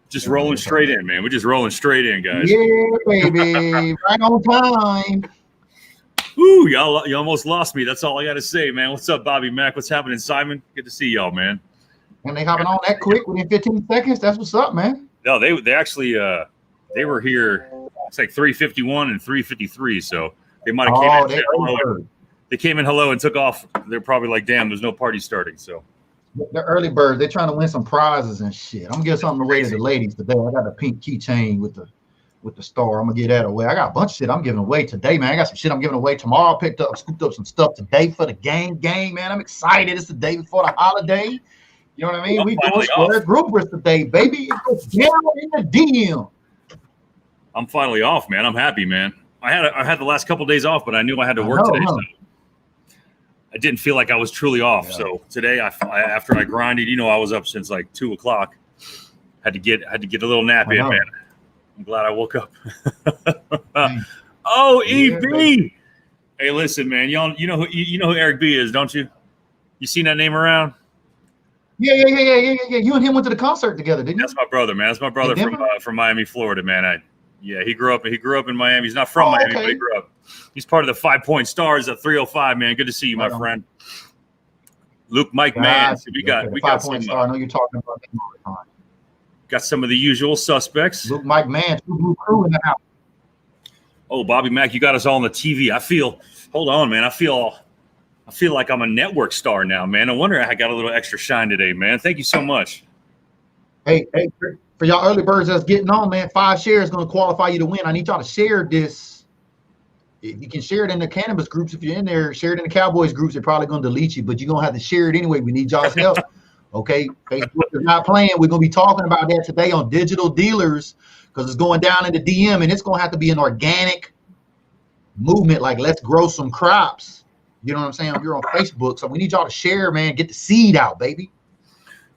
Just rolling straight in, man. We're just rolling straight in, guys. Yeah, baby. Right on time. Woo, y'all, you almost lost me. That's all I got to say, man. What's up, Bobby Mack? What's happening, Simon? Good to see y'all, man. And they hopping on that quick within 15 seconds. That's what's up, man. No, they actually they were here. It's like 3:51 and 3:53, so they might have came in. They came in hello and took off. They're probably like, damn, there's no party starting. So the early birds, they're trying to win some prizes and shit. I'm gonna give something away to the ladies today. I got the pink keychain with the star. I'm gonna give that away. I got a bunch of shit I'm giving away today, man. I got some shit I'm giving away tomorrow. Scooped up some stuff today for the game, man. I'm excited. It's the day before the holiday. You know what I mean? We doing square groupers today, baby. It goes down in the DM. I'm finally off, man. I'm happy, man. I had the last couple of days off, but I knew I had to work today. So I didn't feel like I was truly off. Yeah. So today, after I grinded, I was up since like 2 o'clock. Had to get a little nap in, man. I'm glad I woke up. Oh, EB. Hey, listen, man. Y'all, you know who Eric B is, don't you? You seen that name around? Yeah. You and him went to the concert together, didn't you? That's my brother, man. That's my brother from Miami, Florida, man. He grew up in Miami. He's not from Miami, but he grew up. He's part of the 5 Point Stars at 305, man. Good to see you, my friend. Luke, Mike, man. We got 5 Point Star. I know you're talking about them all the time. Got some of the usual suspects. Luke, Mike, man, True Blue Crew in the house. Oh, Bobby Mack, you got us all on the TV. Hold on, man. I feel like I'm a network star now, man. I wonder I got a little extra shine today, man. Thank you so much. Hey, for y'all early birds that's getting on, man, 5 shares is going to qualify you to win. I need y'all to share this. You can share it in the cannabis groups if you're in there. Share it in the Cowboys groups. They're probably going to delete you, but you're going to have to share it anyway. We need y'all's help. Okay? Facebook is not playing. We're going to be talking about that today on Digital Dealers because it's going down in the DM, and it's going to have to be an organic movement, like let's grow some crops. You know what I'm saying? You're on Facebook, so we need y'all to share, man. Get the seed out, baby.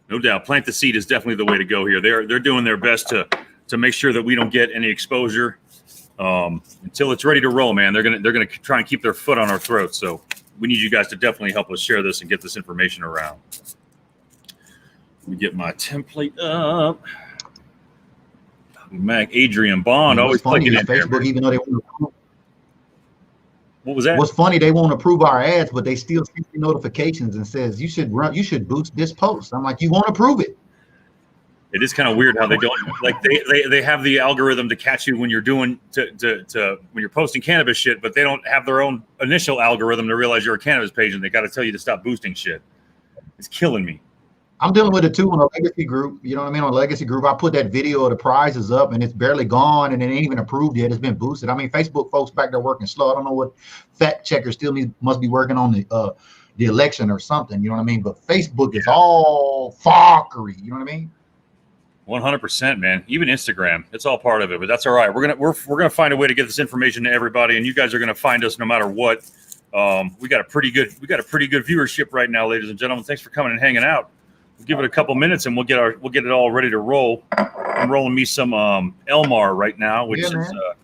No doubt. Plant the seed is definitely the way to go here. They're doing their best to make sure that we don't get any exposure until it's ready to roll, man. They're gonna try and keep their foot on our throats. So we need you guys to definitely help us share this and get this information around. Let me get my template up. Mac, Adrian Bond, always clicking in Facebook, even though they want to. What was that? What's funny, they won't approve our ads, but they still send me notifications and says you should boost this post. I'm like, you won't approve it. It is kind of weird how they don't like they have the algorithm to catch you when you're doing when you're posting cannabis shit, but they don't have their own initial algorithm to realize you're a cannabis page, and they got to tell you to stop boosting shit. It's killing me. I'm dealing with it too on a legacy group. You know what I mean? On a legacy group, I put that video of the prizes up and it's barely gone and it ain't even approved yet. It's been boosted. I mean, Facebook folks back there working slow. I don't know what fact checker must be working on the election or something. You know what I mean? But Facebook is all fuckery. You know what I mean? 100%, man. Even Instagram, it's all part of it. But that's all right. We're gonna find a way to get this information to everybody, and you guys are gonna find us no matter what. We got a pretty good viewership right now, ladies and gentlemen. Thanks for coming and hanging out. We'll give it a couple minutes and we'll get it all ready to roll. I'm rolling me some Elmar right now, which is a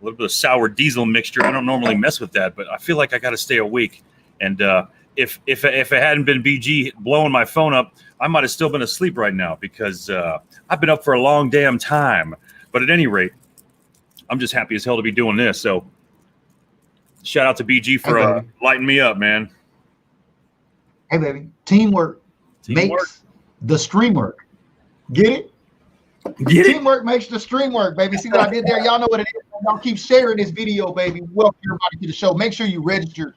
little bit of sour diesel mixture. I don't normally mess with that, but I feel like I got to stay awake. And if it hadn't been BG blowing my phone up, I might have still been asleep right now because I've been up for a long damn time. But at any rate, I'm just happy as hell to be doing this. So shout out to BG for lighting me up, man. Hey, baby. Teamwork makes the stream work. Get it? Teamwork makes the stream work, baby. See what I did there? Y'all know what it is. Y'all keep sharing this video, baby. Welcome everybody to the show. Make sure you register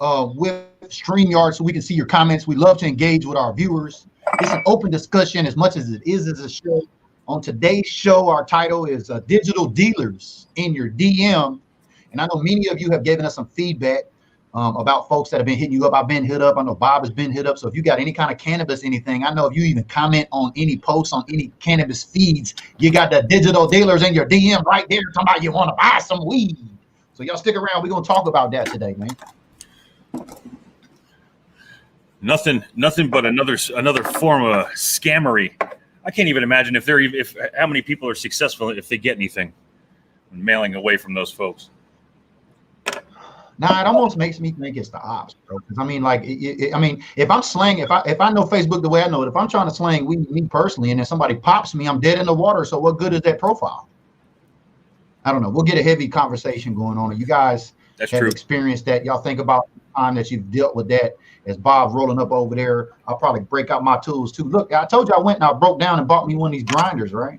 with StreamYard so we can see your comments. We love to engage with our viewers. It's an open discussion as much as it is as a show. On today's show, our title is Digital Dealers in Your DM. And I know many of you have given us some feedback about folks that have been hitting you up. I've been hit up. I know Bob has been hit up. So if you got any kind of cannabis, anything, I know if you even comment on any posts on any cannabis feeds, you got the Digital Dealers in your DM right there. Somebody you want to buy some weed. So y'all stick around. We're going to talk about that today, man. Nothing but another form of scammery. I can't even imagine if how many people are successful if they get anything mailing away from those folks. Nah, it almost makes me think it's the ops, bro. Because I mean, like, I mean, if I'm slaying, if I know Facebook the way I know it, if I'm trying to slang me personally, and then somebody pops me, I'm dead in the water. So what good is that profile? I don't know. We'll get a heavy conversation going on. You guys have experienced that. Y'all think about the time that you've dealt with that. As Bob's rolling up over there, I'll probably break out my tools too. Look, I told you I went and I broke down and bought me one of these grinders, right?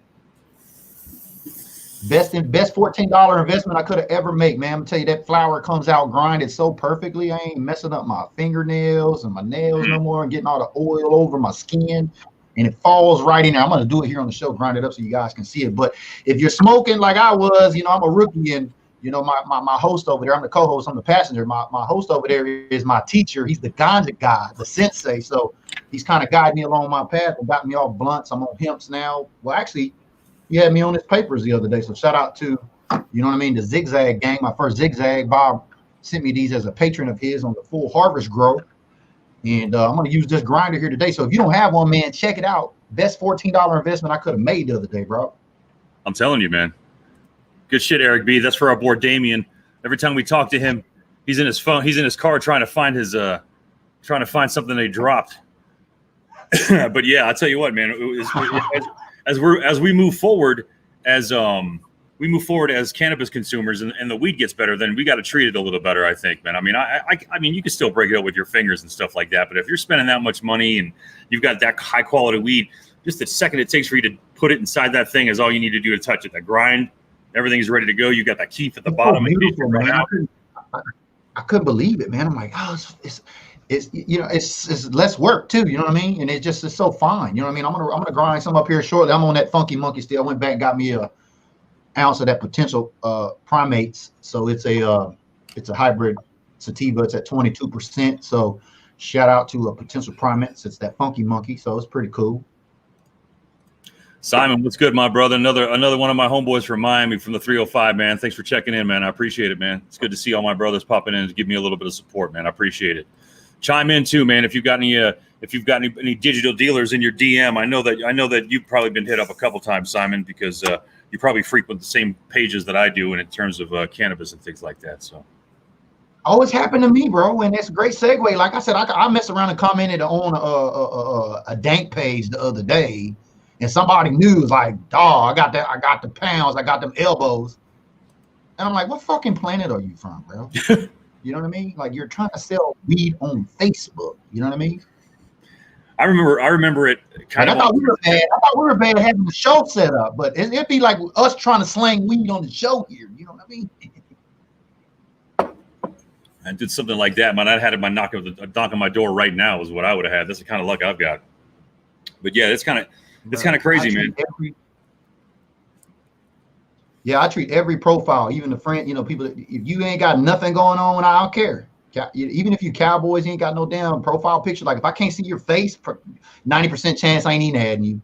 Best $14 investment I could have ever made, man. I'm gonna tell you, that flour comes out grinded so perfectly. I ain't messing up my fingernails and my nails no more and getting all the oil over my skin. And it falls right in there. I'm gonna do it here on the show, grind it up so you guys can see it. But if you're smoking like I was, you know, I'm a rookie, and you know, my host over there, I'm the co-host, I'm the passenger. My host over there is my teacher. He's the ganja guy, the sensei. So he's kind of guiding me along my path and got me off blunts. I'm on hemps now. Well, actually, he had me on his papers the other day. So shout out to, you know what I mean, the Zigzag gang, my first Zigzag. Bob sent me these as a patron of his on the Full Harvest Grow. And I'm going to use this grinder here today. So if you don't have one, man, check it out. Best $14 investment I could have made the other day, bro. I'm telling you, man. Good shit, Eric B. That's for our boy Damien. Every time we talk to him, he's in his phone. He's in his car trying to find something they dropped. But yeah, I'll tell you what, man. As we move forward, as cannabis consumers, and the weed gets better, then we got to treat it a little better, I think, man. I mean, I mean, you can still break it up with your fingers and stuff like that, but if you're spending that much money and you've got that high quality weed, just the second it takes for you to put it inside that thing is all you need to do to touch it. The grind, everything's ready to go. You got that keef at the bottom. Beautiful, man. I couldn't believe it, man. I'm like, oh, it's you know, it's less work too, you know what I mean? And it's so fine, you know what I mean? I'm gonna grind some up here shortly. I'm on that funky monkey still. I went back and got me a ounce of that potential primates. So it's a hybrid sativa. It's at 22%. So shout out to a potential primates. It's that funky monkey. So it's pretty cool. Simon, what's good, my brother? Another one of my homeboys from Miami, from the 305, man. Thanks for checking in, man. I appreciate it, man. It's good to see all my brothers popping in to give me a little bit of support, man. I appreciate it. Chime in too, man. If you've got any digital dealers in your DM, I know that you've probably been hit up a couple times, Simon, because you probably frequent the same pages that I do in terms of cannabis and things like that. So always happened to me, bro. And it's a great segue. Like I said, I messed around and commented on a dank page the other day, and somebody knew, was like, dog, I got the pounds, I got them elbows. And I'm like, what fucking planet are you from, bro? You know what I mean? Like, you're trying to sell weed on Facebook. You know what I mean? I remember it kind of. I thought we were bad having the show set up, but it'd be like us trying to slang weed on the show here. You know what I mean? I did something like that, man. I had my knock on my door right now is what I would have had. That's the kind of luck I've got. But yeah, it's kind of crazy, man. I treat every profile, even the friend, you know, people. If you ain't got nothing going on, I don't care. Even if you Cowboys, you ain't got no damn profile picture. Like, if I can't see your face, 90% chance I ain't even adding you.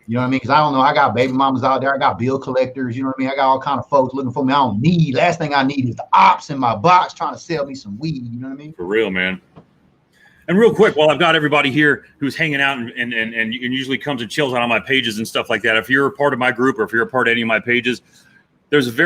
You know what I mean? Because I don't know. I got baby mamas out there. I got bill collectors. You know what I mean? I got all kind of folks looking for me. Last thing I need is the ops in my box trying to sell me some weed. You know what I mean? For real, man. And real quick, while I've got everybody here who's hanging out and usually comes and chills out on my pages and stuff like that, if you're a part of my group or if you're a part of any of my pages, there's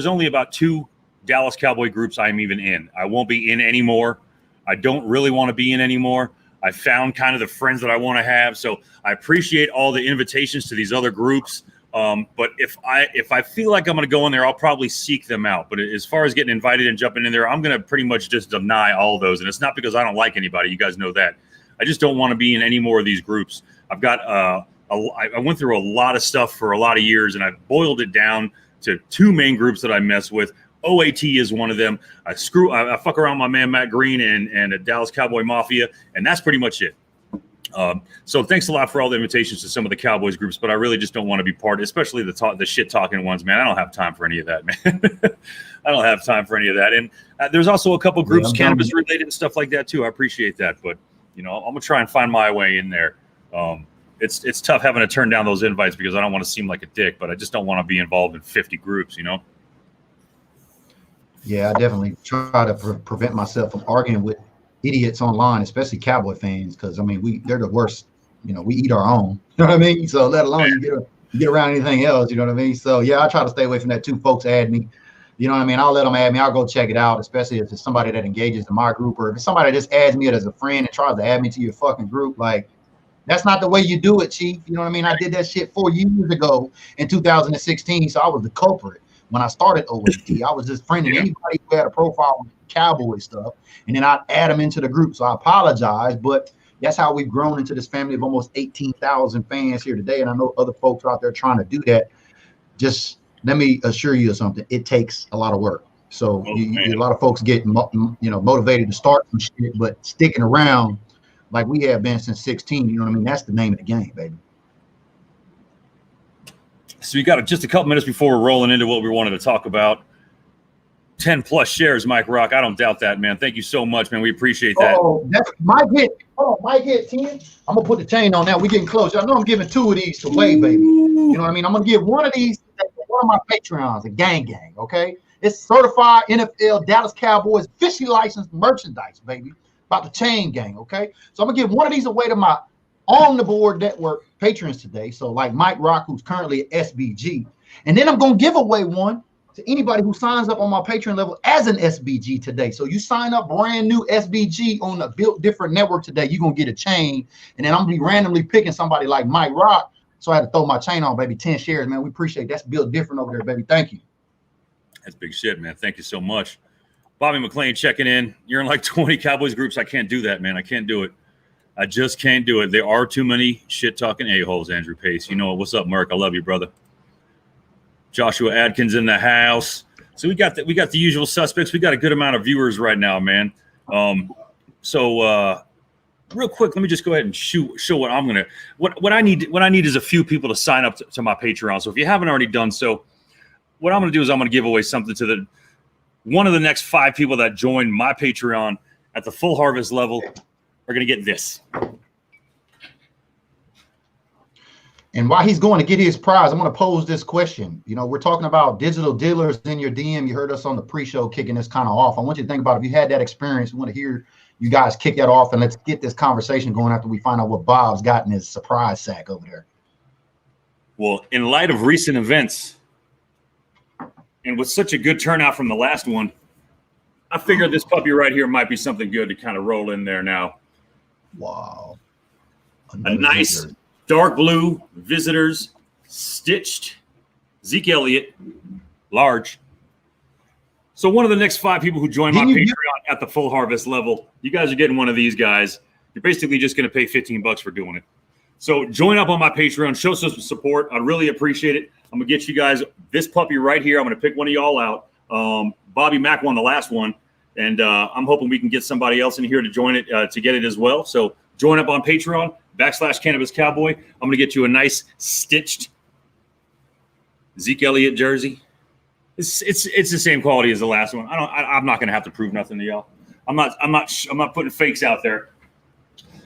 only about 2 Dallas Cowboy groups I'm even in. I won't be in anymore. I don't really want to be in anymore. I found kind of the friends that I want to have. So I appreciate all the invitations to these other groups. But if I feel like I'm going to go in there, I'll probably seek them out. But as far as getting invited and jumping in there, I'm going to pretty much just deny all those. And it's not because I don't like anybody. You guys know that. I just don't want to be in any more of these groups. I've got I went through a lot of stuff for a lot of years, and I've boiled it down to 2 main groups that I mess with. OAT is one of them. I fuck around with my man Matt Green and a Dallas Cowboy Mafia, and that's pretty much it. So thanks a lot for all the invitations to some of the Cowboys groups, but I really just don't want to be part, especially the shit talking ones, man. I don't have time for any of that, man. I don't have time for any of that. And there's also a couple groups cannabis related and stuff like that too. I appreciate that, but you know, I'm gonna try and find my way in there. It's tough having to turn down those invites because I don't want to seem like a dick, but I just don't want to be involved in 50 groups, you know? Yeah, I definitely try to prevent myself from arguing with idiots online, especially Cowboy fans, because I mean, they're the worst. You know, we eat our own. You know what I mean? So let alone you get around anything else. You know what I mean? So yeah, I try to stay away from that too. Folks add me. You know what I mean? I'll let them add me. I'll go check it out, especially if it's somebody that engages in my group, or if it's somebody that just adds me as a friend and tries to add me to your fucking group. Like, that's not the way you do it, Chief. You know what I mean? I did that shit 4 years ago in 2016, so I was the culprit when I started OAT. I was just friending anybody who had a profile with Cowboy stuff, and then I'd add them into the group. So I apologize, but that's how we've grown into this family of almost 18,000 fans here today. And I know other folks out there trying to do that. Just let me assure you of something. It takes a lot of work. So a lot of folks get motivated to start some shit, but sticking around like we have been since 16, you know what I mean? That's the name of the game, baby. So you got just a couple minutes before we're rolling into what we wanted to talk about. 10 plus shares, Mike Rock. I don't doubt that, man. Thank you so much, man. We appreciate that. Oh, that's Mike hit. Oh, Mike hit 10. I'm gonna put the chain on that. We're getting close. I know I'm giving 2 of these away, baby. You know what I mean? I'm gonna give one of these to one of my Patreons, a gang. Okay, it's certified NFL Dallas Cowboys officially licensed merchandise, baby. About the chain gang. Okay, so I'm gonna give one of these away to my on the board network patrons today. So like Mike Rock, who's currently at SBG, and then I'm gonna give away one to anybody who signs up on my Patreon level as an SBG today. So you sign up brand new SBG on the Built Different network today, you're going to get a chain. And then I'm going to be randomly picking somebody like Mike Rock. So I had to throw my chain on, baby. 10 shares, man. We appreciate it. That's Built Different over there, baby. Thank you. That's big shit, man. Thank you so much. Bobby McLean checking in. You're in like 20 Cowboys groups. I can't do that, man. I can't do it. I just can't do it. There are too many shit-talking a-holes, Andrew Pace. You know what's up, Merk? I love you, brother. Joshua Adkins in the house. So we got the usual suspects. We got a good amount of viewers right now, man. So real quick, let me just go ahead and show what I'm gonna what I need. What I need is a few people to sign up to my Patreon. So if you haven't already done so, what I'm gonna do is I'm gonna give away something to one of the next 5 people that join my Patreon at the full harvest level are gonna get this. And while he's going to get his prize, I'm going to pose this question. You know, we're talking about digital dealers in your DM. You heard us on the pre-show kicking this kind of off. I want you to think about if you had that experience. We want to hear you guys kick that off, and let's get this conversation going after we find out what Bob's got in his surprise sack over there. Well, in light of recent events, and with such a good turnout from the last one, I figured this puppy right here might be something good to kind of roll in there now. Wow. A nice dark blue visitors stitched Zeke Elliott large. So one of the next 5 people who join my Patreon at the full harvest level, you guys are getting one of these guys. You're basically just going to pay $15 for doing it. So join up on my Patreon, show some support. I really appreciate it. I'm gonna get you guys this puppy right here. I'm gonna pick one of y'all out. Bobby Mack won the last one, and I'm hoping we can get somebody else in here to join it to get it as well. So join up on Patreon /Cannabis Cowboy. I'm going to get you a nice stitched Zeke Elliott jersey. It's the same quality as the last one. I'm not going to have to prove nothing to y'all. I'm not putting fakes out there.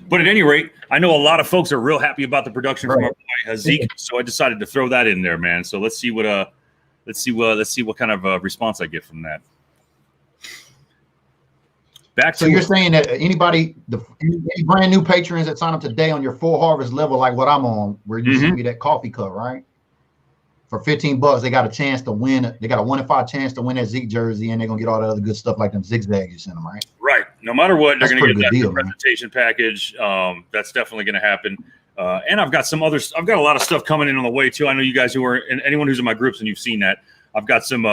But at any rate, I know a lot of folks are real happy about the production from our boy Zeke, so I decided to throw that in there, man. So let's see what kind of response I get from that. So you're saying that any brand new patrons that sign up today on your full harvest level, like what I'm on, where you send me that coffee cup, right? For $15, they got a chance to win. They got a 1 in 5 chance to win that Zeke jersey, and they're gonna get all the other good stuff like them zigzags you send them, right? Right. No matter what, they're gonna get that deal, presentation package. That's definitely gonna happen. And I've got a lot of stuff coming in on the way too. I know you guys who are, and anyone who's in my groups and you've seen that. I've got some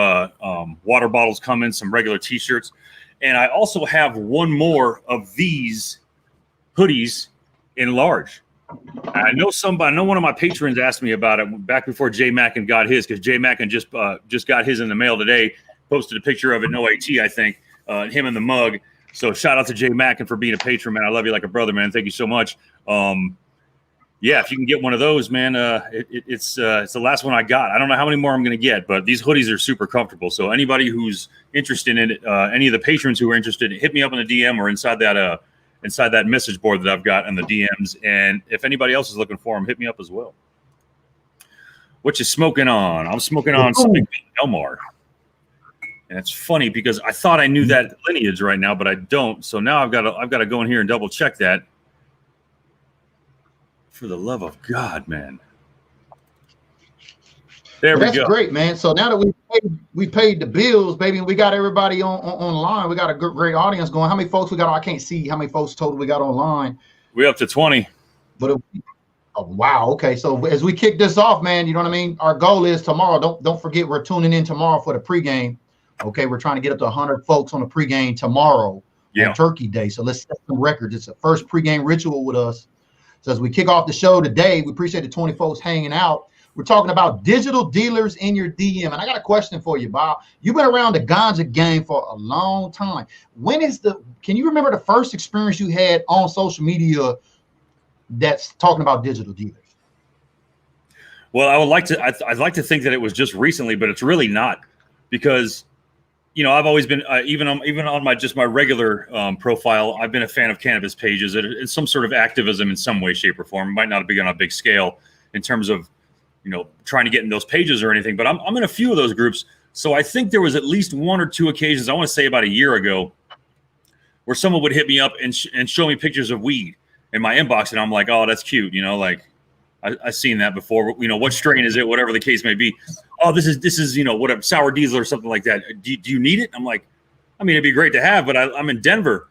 water bottles coming, some regular T-shirts. And I also have one more of these hoodies in large. I know one of my patrons asked me about it back before Jay Mackin got his, because Jay Mackin just got his in the mail today. Posted a picture of it in OAT, I think, him in the mug. So shout out to Jay Mackin for being a patron, man. I love you like a brother, man. Thank you so much. Yeah, if you can get one of those, man, it's the last one I got. I don't know how many more I'm going to get, but these hoodies are super comfortable. So anybody who's interested in it, any of the patrons who are interested, hit me up in the DM or inside that message board that I've got in the DMs. And if anybody else is looking for them, hit me up as well. What you smoking on? I'm smoking on something called Elmar. And it's funny because I thought I knew that lineage right now, but I don't. So now I've got to go in here and double check that. For the love of God, man. There But we that's go. great, man. So now that we paid the bills, baby, and we got everybody online. We got a great audience going. How many folks we got? I can't see how many folks total we got online. We're up to 20. But oh, wow. Okay. So as we kick this off, man, you know what I mean? Our goal is tomorrow. Don't forget we're tuning in tomorrow for the pregame. Okay. We're trying to get up to 100 folks on the pregame tomorrow on Turkey Day. So let's set some records. It's the first pregame ritual with us. So as we kick off the show today, we appreciate the 20 folks hanging out. We're talking about digital dealers in your DM. And I got a question for you, Bob. You've been around the ganja game for a long time. Can you remember the first experience you had on social media that's talking about digital dealers? Well, I'd like to think that it was just recently, but it's really not, because, you know, I've always been, even on my regular profile, I've been a fan of cannabis pages. It's some sort of activism in some way, shape, or form. It might not be on a big scale in terms of, you know, trying to get in those pages or anything, but I'm in a few of those groups. So I think there was at least one or two occasions, I want to say about a year ago, where someone would hit me up and show me pictures of weed in my inbox, and I'm like, oh, that's cute, you know, like I've seen that before. You know, what strain is it? Whatever the case may be. Oh, this is you know, whatever, sour diesel or something like that. Do you need it? I'm like, I mean, it'd be great to have, but I'm in Denver.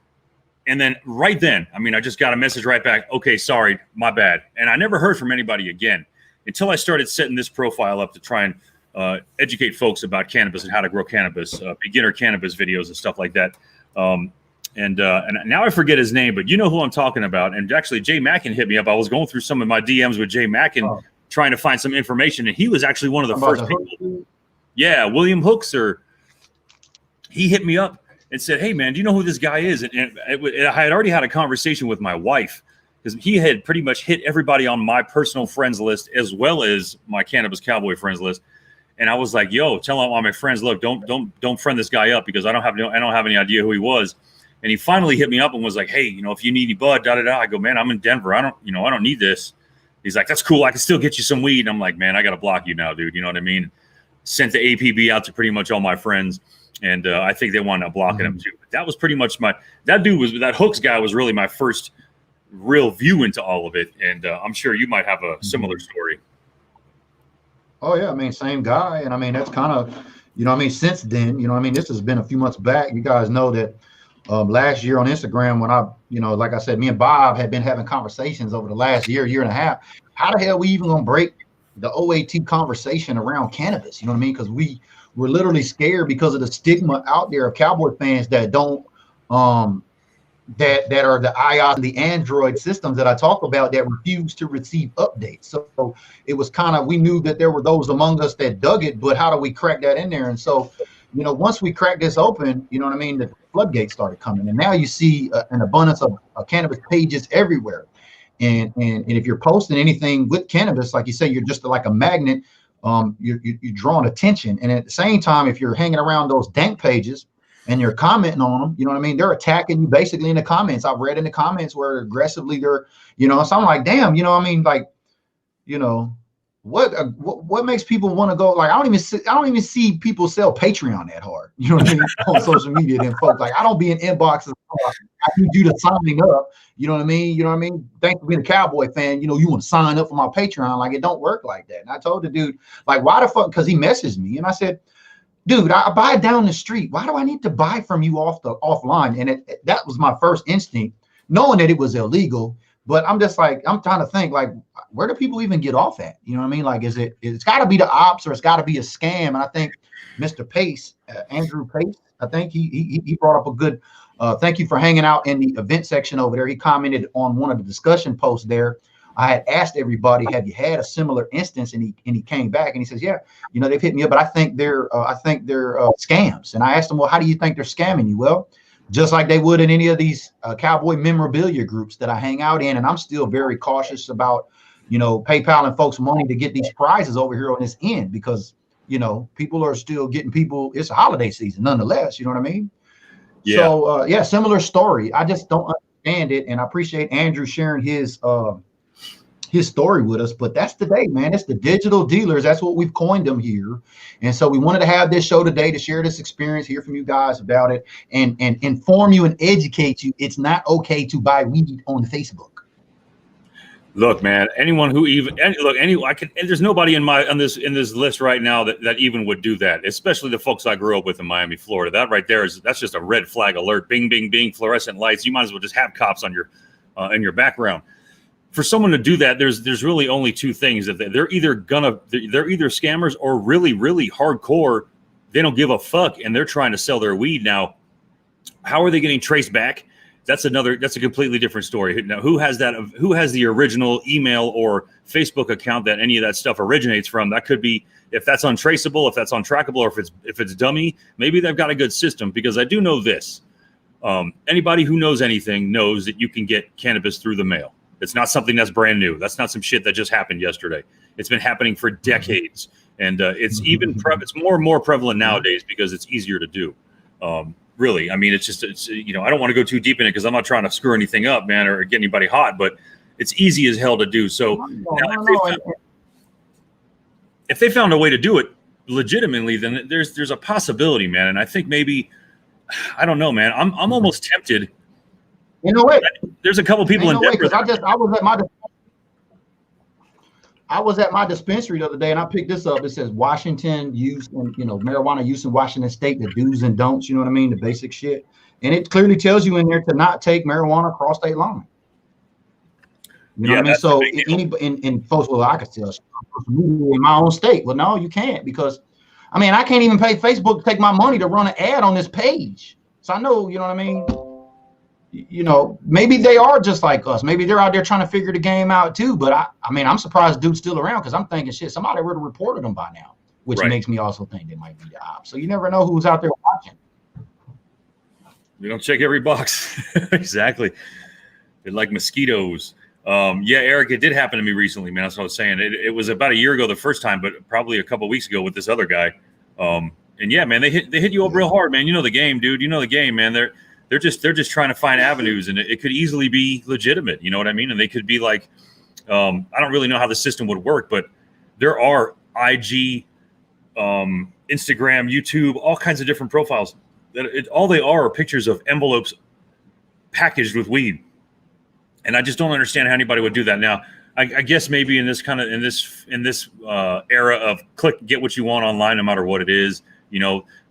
And then right then, I mean, I just got a message right back. Okay, sorry, my bad. And I never heard from anybody again until I started setting this profile up to try and educate folks about cannabis and how to grow cannabis, beginner cannabis videos and stuff like that. And now I forget his name, but you know who I'm talking about. And actually, Jay Mackin hit me up. I was going through some of my DMs with Jay Mackin, trying to find some information, and he was actually one of the first people. Yeah, William Hooks, he hit me up and said, "Hey, man, do you know who this guy is?" And I had already had a conversation with my wife, because he had pretty much hit everybody on my personal friends list as well as my Cannabis Cowboy friends list. And I was like, "Yo, tell all my friends, look, don't friend this guy up, because I don't have any idea who he was." And he finally hit me up and was like, "Hey, you know, if you need any bud, da da da." I go, "Man, I'm in Denver. I don't need this." He's like, "That's cool. I can still get you some weed." And I'm like, "Man, I got to block you now, dude." You know what I mean? Sent the APB out to pretty much all my friends, and I think they wound up blocking him too. But that was pretty much that Hooks guy was really my first real view into all of it. And I'm sure you might have a similar story. Oh yeah, I mean, same guy. And I mean, that's kind of, you know, I mean, since then, you know, I mean, this has been a few months back. You guys know that last year on Instagram, when like I said, me and Bob had been having conversations over the last year and a half. How the hell we even gonna break the OAT conversation around cannabis? You know what I mean? Because we're literally scared because of the stigma out there of Cowboy fans that don't that are the iOS and the Android systems that I talk about that refuse to receive updates. So it was kind of, we knew that there were those among us that dug it, but how do we crack that in there? And so, you know, once we cracked this open, you know what I mean, the floodgates started coming, and now you see an abundance of cannabis pages everywhere. And if you're posting anything with cannabis, like you say, you're just like a magnet. You're drawing attention, and at the same time, if you're hanging around those dank pages and you're commenting on them, you know what I mean, they're attacking you basically in the comments. I've read in the comments where aggressively they're, you know, so I'm like, damn, you know what I mean, like, you know, what makes people want to go? Like, I don't even see people sell Patreon that hard, you know what I mean, on social media. Then folks, like, I don't be in inboxes. I need you to signing up, you know what I mean? Thanks for being a Cowboy fan. You know, you want to sign up for my Patreon. Like, it don't work like that. And I told the dude, like, why the fuck? Because he messaged me, and I said, dude, I buy down the street. Why do I need to buy from you offline? And that was my first instinct, knowing that it was illegal. But I'm just like, I'm trying to think, like, where do people even get off at? You know what I mean? Like, it's got to be the ops, or it's got to be a scam. And I think Mr. Pace, Andrew Pace, I think he brought up a good, thank you for hanging out in the event section over there. He commented on one of the discussion posts there. I had asked everybody, have you had a similar instance? And he came back and he says, yeah, you know, they've hit me up, but I think they're scams. And I asked him, well, how do you think they're scamming you? Well, just like they would in any of these Cowboy memorabilia groups that I hang out in. And I'm still very cautious about, you know, PayPal and folks' money to get these prizes over here on this end, because, you know, people are still getting people. It's a holiday season nonetheless. You know what I mean? Yeah. So, similar story. I just don't understand it. And I appreciate Andrew sharing his story with us, but that's the day, man. It's the digital dealers. That's what we've coined them here. And so we wanted to have this show today to share this experience, hear from you guys about it, and inform you and educate you. It's not okay to buy weed on Facebook. Look, man, anyone who there's nobody on this list right now that even would do that, especially the folks I grew up with in Miami, Florida. That right there that's just a red flag alert. Bing, bing, bing, fluorescent lights. You might as well just have cops on your in your background. For someone to do that, there's really only two things that they're either scammers or really, really hardcore. They don't give a fuck and they're trying to sell their weed. Now, how are they getting traced back? That's a completely different story. Now, who has the original email or Facebook account that any of that stuff originates from? That could be, if that's untraceable, if that's untrackable, or if it's dummy, maybe they've got a good system, because I do know this. Anybody who knows anything knows that you can get cannabis through the mail. It's not something that's brand new. That's not some shit that just happened yesterday. It's been happening for decades. And it's more and more prevalent nowadays because it's easier to do. Really, I mean, it's I don't want to go too deep in it because I'm not trying to screw anything up, man, or get anybody hot, but it's easy as hell to do. So if they found a way to do it legitimately, then there's a possibility, man. And I think maybe, I don't know, man, I'm almost tempted. In a way, there's a couple people in Denver. I was at my dispensary the other day and I picked this up. It says Washington use and marijuana use in Washington State, the do's and don'ts, you know what I mean? The basic shit. And it clearly tells you in there to not take marijuana across state line. You know what I mean? So in folks, well, I could tell in my own state. Well, no, you can't, because I mean, I can't even pay Facebook to take my money to run an ad on this page. So I know, you know what I mean? Maybe they are just like us. Maybe they're out there trying to figure the game out too. But I mean, I'm surprised dude's still around, because I'm thinking, shit, somebody would have reported them by now, which makes me also think they might be the ops. So you never know who's out there watching. You don't check every box. Exactly. They're like mosquitoes. Yeah, Eric, it did happen to me recently, man. That's what I was saying. It was about a year ago the first time, but probably a couple of weeks ago with this other guy. And yeah, man, they hit you up real hard, man. You know the game, dude. You know the game, man. They're just trying to find avenues, and it could easily be legitimate. You know what I mean? And they could be like, I don't really know how the system would work, but there are IG, Instagram, YouTube, all kinds of different profiles. All they are pictures of envelopes packaged with weed. And I just don't understand how anybody would do that. Now, I guess maybe in this era of get what you want online, no matter what it is,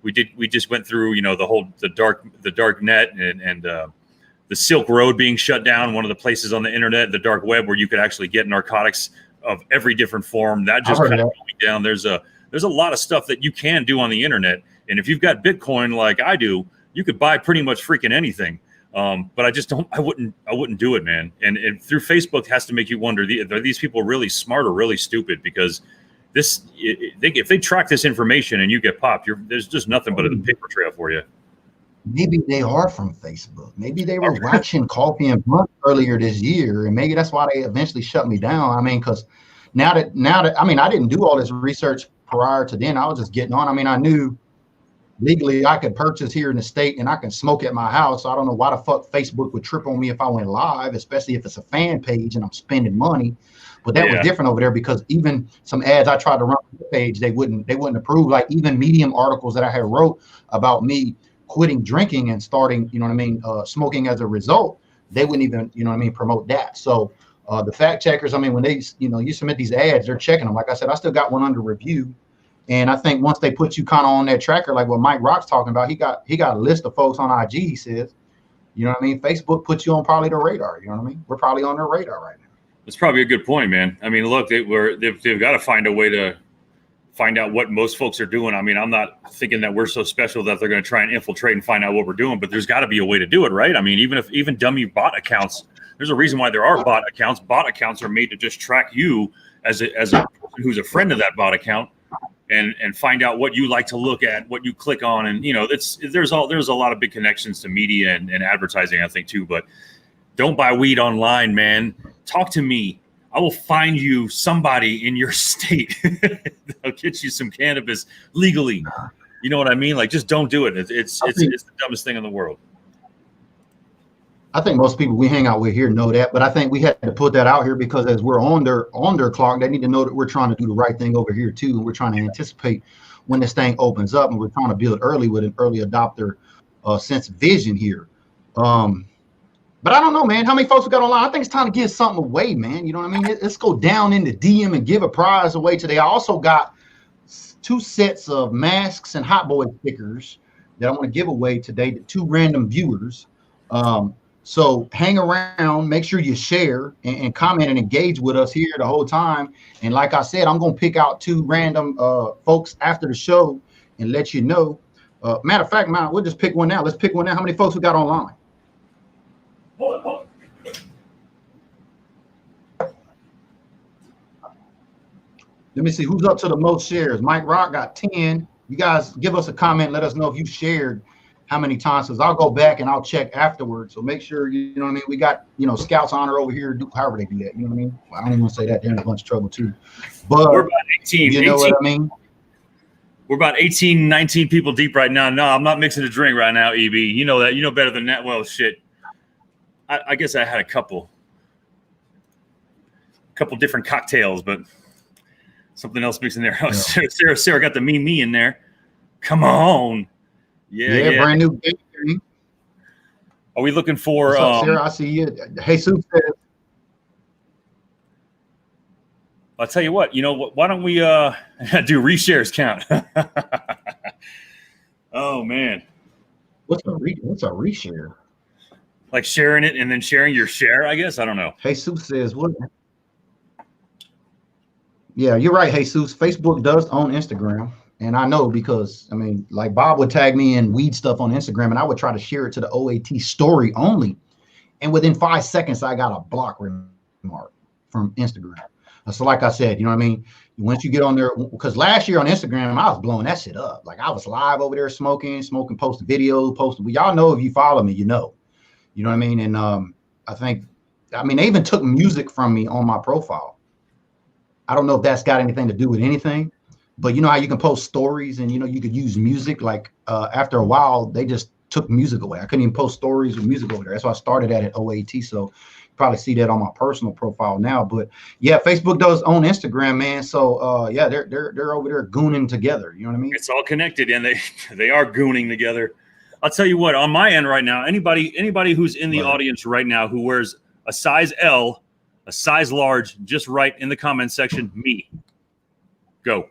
we just went through, the dark net and the Silk Road being shut down, one of the places on the internet, the dark web, where you could actually get narcotics of every different form. That just kind of going down. There's a lot of stuff that you can do on the internet. And if you've got Bitcoin like I do, you could buy pretty much freaking anything. But I wouldn't do it, man. And through Facebook has to make you wonder, are these people really smart or really stupid? Because if they track this information and you get popped, there's just nothing but a paper trail for you. Maybe they are from Facebook. Maybe they were watching Coffee and Blunt earlier this year, and maybe that's why they eventually shut me down. I mean, because now that I mean, I didn't do all this research prior to then. I was just getting on. I mean, I knew legally I could purchase here in the state and I can smoke at my house. So I don't know why the fuck Facebook would trip on me if I went live, especially if it's a fan page and I'm spending money. But that was different over there, because even some ads I tried to run on the page, they wouldn't approve. Like even Medium articles that I had wrote about me quitting drinking and starting, smoking as a result, they wouldn't even, promote that. So the fact checkers, I mean, when they, you submit these ads, they're checking them. Like I said, I still got one under review. And I think once they put you kind of on that tracker, like what Mike Rock's talking about, he got a list of folks on IG, he says, Facebook puts you on probably the radar. You know what I mean? We're probably on their radar right now. That's probably a good point, man. I mean, look, they've got to find a way to find out what most folks are doing. I mean, I'm not thinking that we're so special that they're going to try and infiltrate and find out what we're doing, but there's got to be a way to do it, right? I mean, even dummy bot accounts, there's a reason why there are bot accounts. Bot accounts are made to just track you as a person who's a friend of that bot account and find out what you like to look at, what you click on. And, there's a lot of big connections to media and advertising, I think, too. But don't buy weed online, man. Talk to me. I will find you somebody in your state that'll get you some cannabis legally. You know what I mean? Like, just don't do it. It's the dumbest thing in the world. I think most people we hang out with here know that, but I think we had to put that out here because as we're on their clock, they need to know that we're trying to do the right thing over here too. And we're trying to anticipate when this thing opens up, and we're trying to build early with an early adopter sense of vision here. But I don't know, man. How many folks we got online? I think it's time to give something away, man. You know what I mean? Let's go down in the DM and give a prize away today. I also got 2 sets of masks and Hot Boy stickers that I want to give away today to 2 random viewers. So hang around, make sure you share and comment and engage with us here the whole time. And like I said, I'm going to pick out 2 random folks after the show and let you know. Matter of fact, man, we'll just pick one now. Let's pick one now. How many folks we got online? Let me see who's up to the most shares. Mike Rock got 10. You guys give us a comment. Let us know if you shared how many times. Because I'll go back and I'll check afterwards. So make sure, you know what I mean? We got, Scouts Honor over here. However they do that. You know what I mean? Well, I don't even want to say that. They're in a bunch of trouble too. But we're about 18. You know 18, what I mean? We're about 18, 19 people deep right now. No, I'm not mixing a drink right now, EB. You know that. You know better than that. Well, shit. I guess I had a couple different cocktails, but something else mixed in there. Oh, yeah. Sarah got the me in there. Come on. Yeah. Brand new. Are we looking for What's up, Sarah? I see you. Hey, Sue says. I'll tell you what, why don't we do reshares count? Oh man. What's a reshare? Like sharing it and then sharing your share, I guess. I don't know. Hey, Sue says what? Yeah, you're right, Jesus. Facebook does own Instagram. And I know because, like Bob would tag me in weed stuff on Instagram and I would try to share it to the OAT story only. And within 5 seconds, I got a block remark from Instagram. So like I said, you know what I mean? Once you get on there, because last year on Instagram, I was blowing that shit up. Like I was live over there smoking, posting videos, posting. Y'all know if you follow me, you know what I mean? And they even took music from me on my profile. I don't know if that's got anything to do with anything, but you know how you can post stories and, you could use music. Like after a while, they just took music away. I couldn't even post stories with music over there. That's why I started at OAT. So you probably see that on my personal profile now. But yeah, Facebook does own Instagram, man. So yeah, they're over there gooning together. You know what I mean? It's all connected, and they are gooning together. I'll tell you what, on my end right now, anybody who's in the audience right now who wears a size L, a size large, just write in the comment section, me. Go.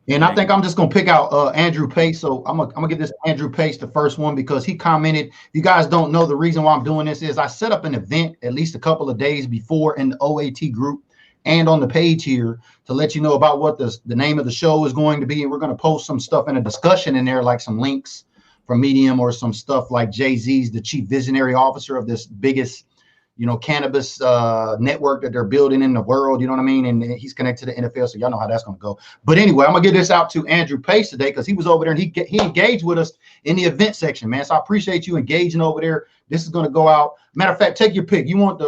And I think I'm just gonna pick out Andrew Pace. So I'm gonna give this Andrew Pace the first one because he commented. You guys don't know the reason why I'm doing this is I set up an event at least a couple of days before in the OAT group and on the page here to let you know about what the name of the show is going to be. And we're going to post some stuff in a discussion in there, like some links from Medium or some stuff like Jay-Z's the chief visionary officer of this biggest, cannabis network that they're building in the world. You know what I mean? And he's connected to the NFL. So y'all know how that's going to go. But anyway, I'm going to get this out to Andrew Pace today because he was over there and he engaged with us in the event section, man. So I appreciate you engaging over there. This is going to go out. Matter of fact, take your pick. You want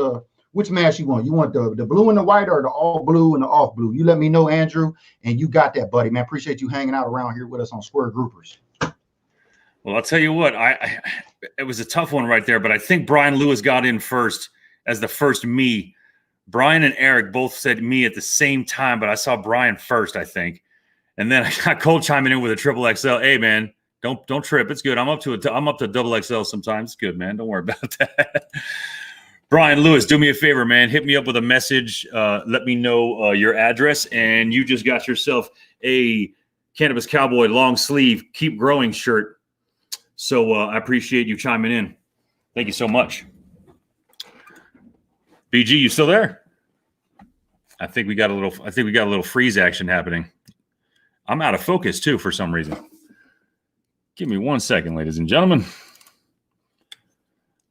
which mask you want? You want the blue and the white or the all blue and the off blue? You let me know, Andrew, and you got that, buddy, man. Appreciate you hanging out around here with us on Square Groupers. Well, I'll tell you what, it was a tough one right there, but I think Brian Lewis got in first as the first me. Brian and Eric both said me at the same time, but I saw Brian first, I think. And then I got Cole chiming in with a triple XL. Hey, man, don't trip. It's good. I'm up to double XL sometimes. It's good, man. Don't worry about that. Brian Lewis, do me a favor, man. Hit me up with a message. Let me know your address. And you just got yourself a Cannabis Cowboy long sleeve Keep Growing shirt. So I appreciate you chiming in. Thank you so much. BG, you still there? I think we got a little freeze action happening. I'm out of focus too for some reason. Give me 1 second, ladies and gentlemen.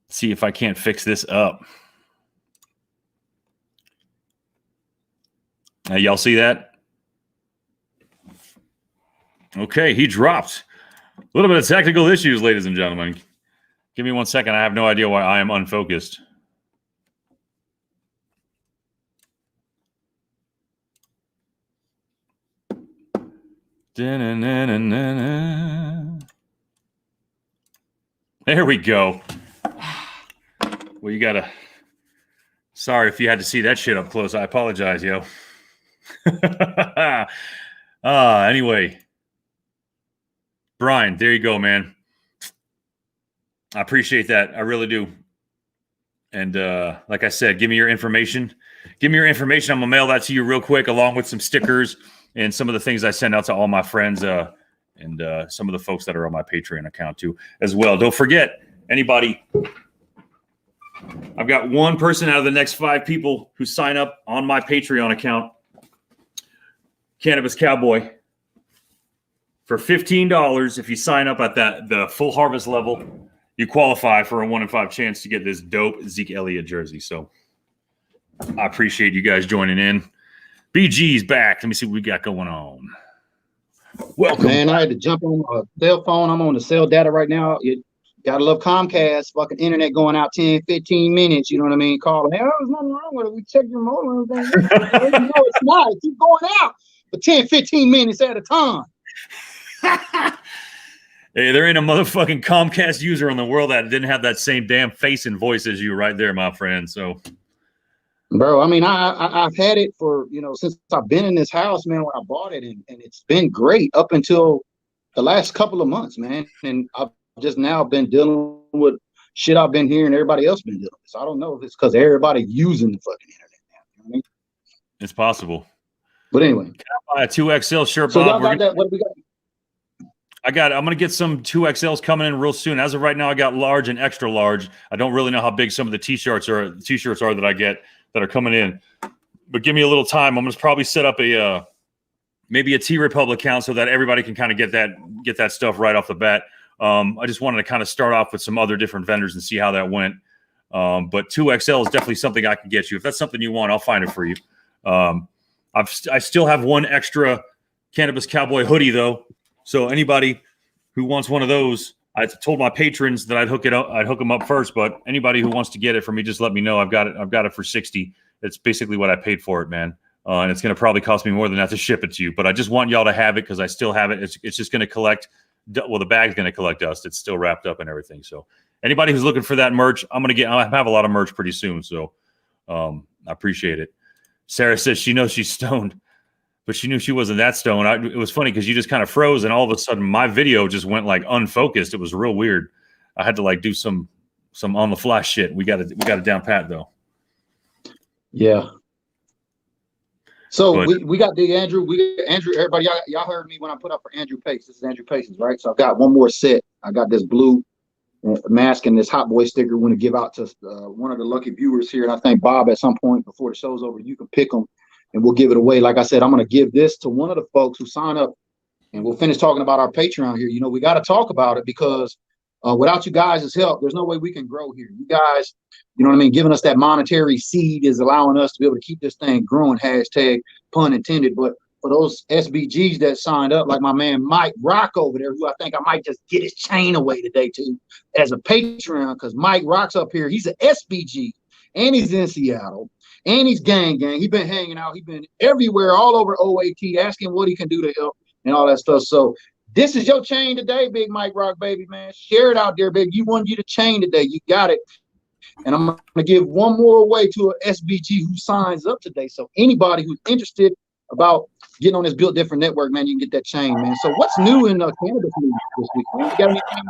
See if I can't fix this up. Y'all see that? Okay, he dropped. A little bit of technical issues, ladies and gentlemen. Give me 1 second. I have no idea why I am unfocused. There we go. Well, you gotta. Sorry if you had to see that shit up close. I apologize, yo. Anyway, Brian, there you go, man. I appreciate that. I really do. And like I said, give me your information. I'm gonna mail that to you real quick, along with some stickers and some of the things I send out to all my friends and some of the folks that are on my Patreon account too, as well. Don't forget, anybody. I've got one person out of the next 5 people who sign up on my Patreon account, Cannabis Cowboy, for $15. If you sign up at the full harvest level, you qualify for a 1 in 5 chance to get this dope Zeke Elliott jersey. So I appreciate you guys joining in. BG's back. Let me see what we got going on. Welcome. Man, I had to jump on a cell phone. I'm on the cell data right now. You gotta love Comcast. Fucking internet going out 10, 15 minutes. You know what I mean? Call them. Hey, there's nothing wrong with it. We check your motor and everything. No, it's not. It keeps going out for 10, 15 minutes at a time. Hey, there ain't a motherfucking Comcast user in the world that didn't have that same damn face and voice as you right there, my friend. So, bro, I mean, I've had it for, since I've been in this house, man, when I bought it, and it's been great up until the last couple of months, man. And I've just now been dealing with shit I've been hearing everybody else been dealing with. So I don't know if it's because everybody using the fucking internet now. You know what I mean? It's possible. But anyway. Can I buy a 2XL shirt, so Bob? Y'all got that? What do we got? I'm going to get some 2XLs coming in real soon. As of right now, I got large and extra large. I don't really know how big some of the t-shirts are that I get that are coming in. But give me a little time. I'm going to probably set up maybe a T-Republic account so that everybody can kind of get that stuff right off the bat. I just wanted to kind of start off with some other different vendors and see how that went. But 2XL is definitely something I can get you. If that's something you want, I'll find it for you. I still have one extra Cannabis Cowboy hoodie though. So anybody who wants one of those, I told my patrons that I'd hook them up first. But anybody who wants to get it from me, just let me know. I've got it for $60. It's basically what I paid for it, man. And it's going to probably cost me more than that to ship it to you. But I just want y'all to have it because I still have it. It's just going to collect. Well, the bag's going to collect dust. It's still wrapped up and everything. So anybody who's looking for that merch, I'll have a lot of merch pretty soon. So I appreciate it. Sarah says she knows she's stoned, but she knew she wasn't that stoned. It was funny because you just kind of froze, and all of a sudden my video just went like unfocused. It was real weird. I had to like do some on the fly shit. We got it down pat though. Yeah. So we got the Andrew. Andrew. Everybody, y'all heard me when I put up for Andrew Pace. This is Andrew Pace's, right? So I've got one more set. I got this blue mask and this Hot Boy sticker. Want to give out to one of the lucky viewers here, and I think Bob at some point before the show's over, you can pick them, and we'll give it away. Like I said, I'm going to give this to one of the folks who sign up, and we'll finish talking about our Patreon here. We got to talk about it because without you guys' help, there's no way we can grow here. You guys, you know what I mean, giving us that monetary seed is allowing us to be able to keep this thing growing, hashtag pun intended. But for those SBGs that signed up, like my man Mike Rock over there, who I think I might just get his chain away today too, as a Patreon, because Mike Rock's up here. He's an SBG, and he's in Seattle, and he's gang. He's been hanging out. He's been everywhere, all over OAT, asking what he can do to help and all that stuff. So this is your chain today, Big Mike Rock, baby, man. Share it out there, baby. You won you the chain today. You got it. And I'm going to give one more away to an SBG who signs up today. So anybody who's interested about getting on this Built Different network, man, you can get that chain, man. So what's new in cannabis news this week, man? You got anything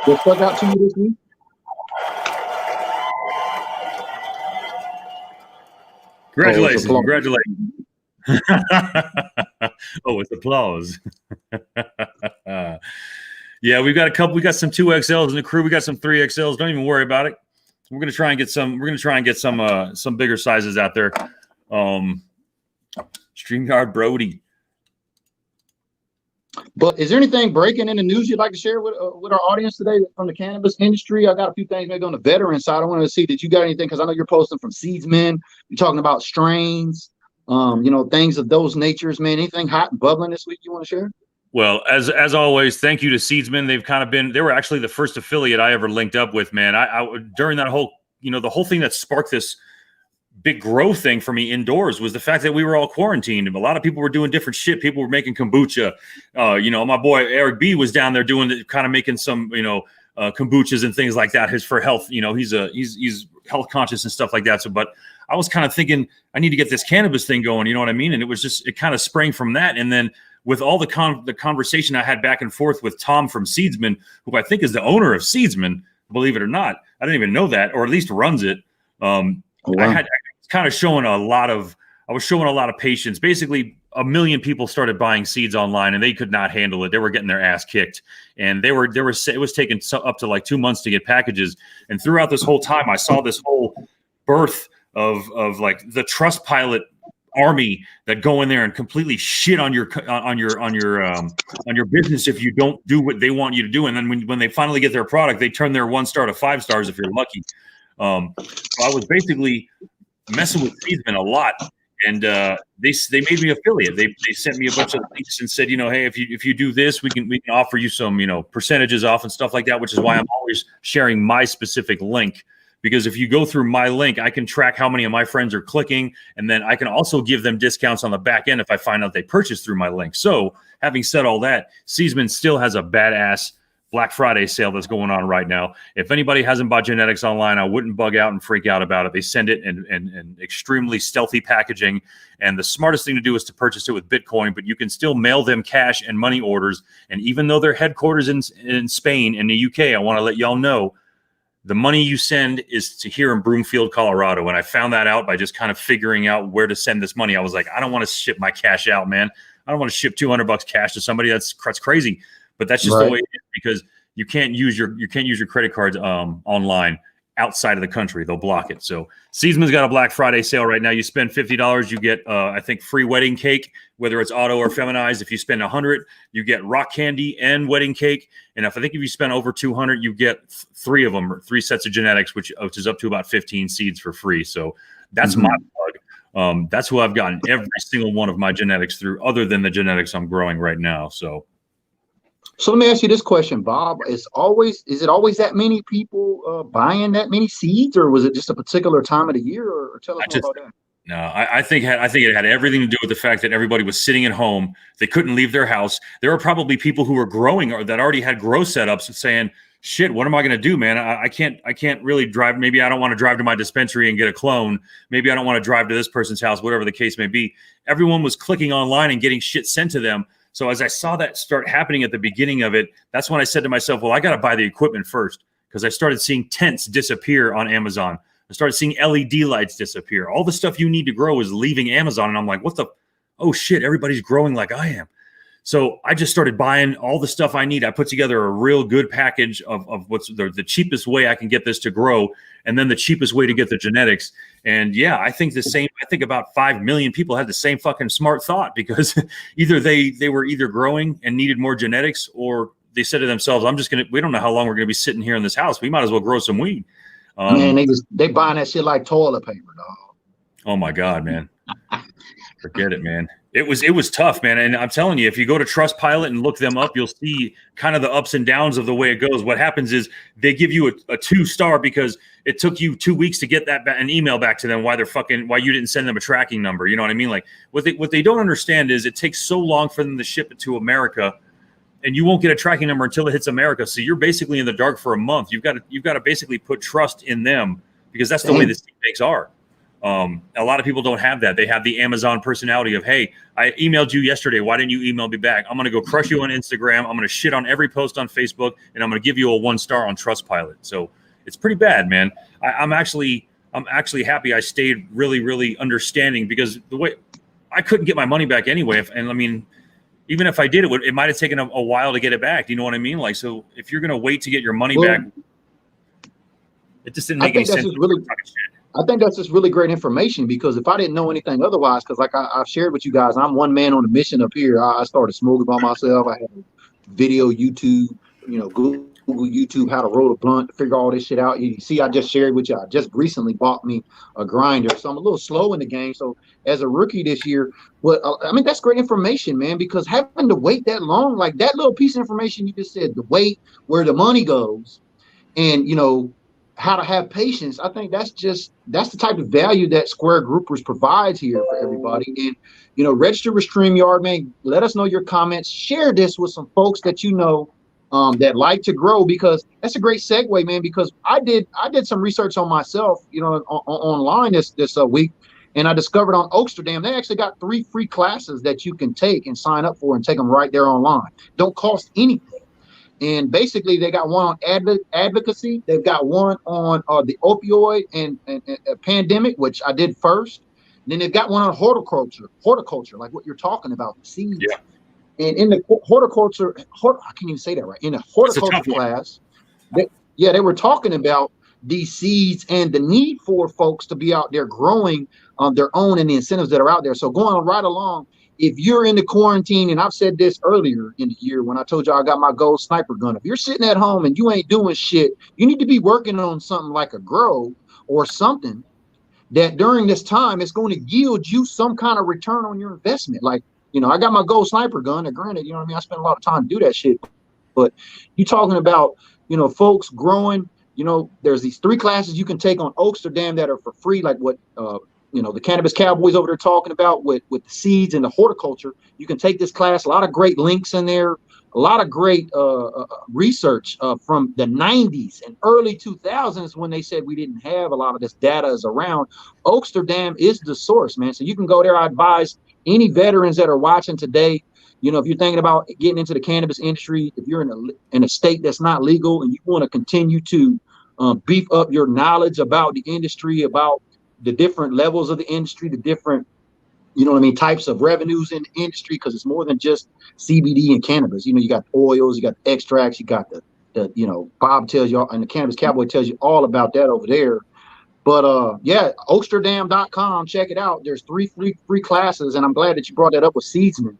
that stuck out to you this week? Congratulations. Congratulations. Oh, it's applause. Yeah, we got some 2XLs in the crew. We got some 3XLs. Don't even worry about it. We're gonna try and get some bigger sizes out there. StreamYard Brody. But is there anything breaking in the news you'd like to share with our audience today from the cannabis industry? I got a few things maybe on the veteran side. I wanted to see, did you got anything? Because I know you're posting from Seedsman. You're talking about strains, things of those natures, man. Anything hot and bubbling this week you want to share? Well, as always, thank you to Seedsman. They were actually the first affiliate I ever linked up with, man. I during that whole, the whole thing that sparked this big growth thing for me indoors was the fact that we were all quarantined. A lot of people were doing different shit. People were making kombucha. My boy Eric B was down there making some, kombuchas and things like that. His for health, he's health conscious and stuff like that. So, but I was kind of thinking I need to get this cannabis thing going. You know what I mean? And it kind of sprang from that. And then with all the conversation I had back and forth with Tom from Seedsman, who I think is the owner of Seedsman, believe it or not. I didn't even know that, or at least runs it. Oh, wow. I was kind of showing a lot of patience. Basically, 1 million people started buying seeds online, and they could not handle it. They were getting their ass kicked, and it was taking up to like 2 months to get packages. And throughout this whole time, I saw this whole birth of like the Trustpilot army that go in there and completely shit on your business if you don't do what they want you to do. And then when they finally get their product, they turn their 1 star to 5 stars if you're lucky. So I was basically messing with Seedsman a lot, and they made me affiliate. They sent me a bunch of links and said, hey, if you do this, we can offer you some percentages off and stuff like that. Which is why I'm always sharing my specific link. Because if you go through my link, I can track how many of my friends are clicking, and then I can also give them discounts on the back end if I find out they purchased through my link. So having said all that, Seedsman still has a badass Black Friday sale that's going on right now. If anybody hasn't bought genetics online, I wouldn't bug out and freak out about it. They send it in extremely stealthy packaging, and the smartest thing to do is to purchase it with Bitcoin, but you can still mail them cash and money orders. And even though they're headquarters in Spain and the UK, I want to let y'all know, the money you send is to here in Broomfield, Colorado. And I found that out by just kind of figuring out where to send this money. I was like, I don't want to ship my cash out, man. I don't want to ship $200 cash to somebody. That's crazy. But that's just the way it is, because you can't use your credit cards online outside of the country. They'll block it. So Seedsman's got a Black Friday sale right now. You spend $50, you get I think free wedding cake, whether it's auto or feminized. If you spend $100, you get rock candy and wedding cake. And if you spend over $200, you get 3 of them, 3 sets of genetics, which is up to about 15 seeds for free. So that's my plug. That's who I've gotten every single one of my genetics through, other than the genetics I'm growing right now. So let me ask you this question, Bob. Is it always that many people buying that many seeds, or was it just a particular time of the year? Or tell us more about that. No, I think it had everything to do with the fact that everybody was sitting at home. They couldn't leave their house. There were probably people who were growing or that already had grow setups and saying, shit, what am I going to do, man? I can't really drive. Maybe I don't want to drive to my dispensary and get a clone. Maybe I don't want to drive to this person's house, whatever the case may be. Everyone was clicking online and getting shit sent to them. So as I saw that start happening at the beginning of it, that's when I said to myself, well, I got to buy the equipment first, because I started seeing tents disappear on Amazon. I started seeing LED lights disappear. All the stuff you need to grow is leaving Amazon. And I'm like, oh shit, everybody's growing like I am. So I just started buying all the stuff I need. I put together a real good package of what's the cheapest way I can get this to grow, and then the cheapest way to get the genetics. And yeah, I think about 5 million people had the same fucking smart thought, because either they were either growing and needed more genetics, or they said to themselves, we don't know how long we're going to be sitting here in this house. We might as well grow some weed. Man, they buying that shit like toilet paper, dog. Oh my God, man. Forget it, man. It was tough, man. And I'm telling you, if you go to Trustpilot and look them up, you'll see kind of the ups and downs of the way it goes. What happens is they give you a 2-star because it took you 2 weeks to get an email back to them why you didn't send them a tracking number. You know what I mean? Like what they don't understand is it takes so long for them to ship it to America, and you won't get a tracking number until it hits America. So you're basically in the dark for a month. You've got to basically put trust in them, because that's the way the seed banks are. A lot of people don't have that. They have the Amazon personality of, hey, I emailed you yesterday. Why didn't you email me back? I'm going to go crush you on Instagram. I'm going to shit on every post on Facebook, and I'm going to give you a 1-star on Trustpilot. So it's pretty bad, man. I'm actually happy I stayed really, really understanding, because the way I couldn't get my money back anyway. Even if I did, it might have taken a while to get it back. Do you know what I mean? Like, so if you're going to wait to get your money back, it just didn't make any sense. I think that's just really great information, because if I didn't know anything otherwise, because like I've shared with you guys, I'm one man on a mission up here. I started smoking by myself. I had video YouTube, Google YouTube, how to roll a blunt, to figure all this shit out. You see, I just shared with you. I just recently bought me a grinder, so I'm a little slow in the game. So as a rookie this year, that's great information, man, because having to wait that long, like that little piece of information you just said, the wait, where the money goes, and how to have patience. I think that's the type of value that Square Groupers provides here for everybody. And register with StreamYard, man. Let us know your comments. Share this with some folks that that like to grow, because that's a great segue, man. Because I did some research on myself, online this week, and I discovered on Oaksterdam they actually got 3 free classes that you can take and sign up for and take them right there online. Don't cost anything. And basically, they got one on advocacy. They've got one on the opioid and pandemic, which I did first. And then they've got one on horticulture, like what you're talking about, the seeds. Yeah. And in the horticulture, I can't even say that right. In the horticulture class, they were talking about these seeds and the need for folks to be out there growing their own and the incentives that are out there. So going right along, if you're in the quarantine, and I've said this earlier in the year when I told you I got my gold sniper gun, if you're sitting at home and you ain't doing shit, you need to be working on something like a grow or something that during this time it's going to yield you some kind of return on your investment. Like, I got my gold sniper gun, and granted, you know what I mean, I spent a lot of time to do that shit, but you talking about, folks growing, there's these 3 classes you can take on Oaksterdam that are for free, like what the Cannabis Cowboys over there talking about with the seeds and the horticulture. You can take this class, a lot of great links in there, a lot of great research from the 90s and early 2000s when they said we didn't have a lot of this data is around. Oaksterdam is the source, man. So you can go there. I advise any veterans that are watching today, if you're thinking about getting into the cannabis industry, if you're in a state that's not legal and you want to continue to beef up your knowledge about the industry, about the different levels of the industry, the different, types of revenues in the industry, because it's more than just CBD and cannabis. You got oils, you got the extracts, you got the Bob tells you, and the Cannabis Cowboy tells you all about that over there. But Oaksterdam.com, check it out. There's 3 free classes, and I'm glad that you brought that up with seedsmen.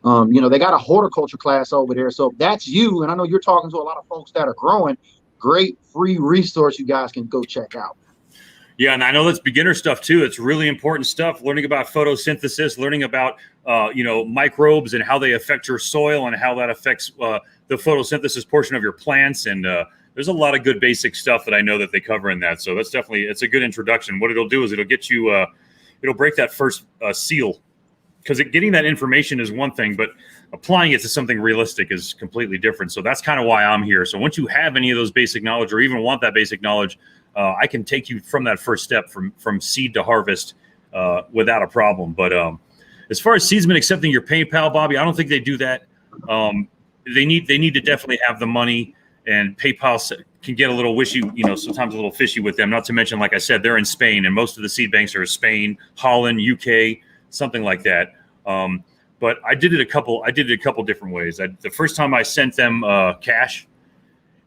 They got a horticulture class over there. So if that's you, and I know you're talking to a lot of folks that are growing, great free resource you guys can go check out. Yeah, and I know that's beginner stuff too. It's really important stuff. Learning about photosynthesis, learning about microbes and how they affect your soil and how that affects the photosynthesis portion of your plants. And there's a lot of good basic stuff that I know that they cover in that. So it's a good introduction. What it'll do is it'll get you, it'll break that first seal, because getting that information is one thing, but applying it to something realistic is completely different. So that's kind of why I'm here. So once you have any of those basic knowledge, or even want that basic knowledge, I can take you from that first step from seed to harvest without a problem. But as far as seedsmen accepting your PayPal, Bobby, I don't think they do that. They need to definitely have the money, and PayPal can get a little wishy, sometimes a little fishy with them. Not to mention, like I said, they're in Spain, and most of the seed banks are in Spain, Holland, UK, something like that. But I did it a couple different ways. The first time I sent them cash,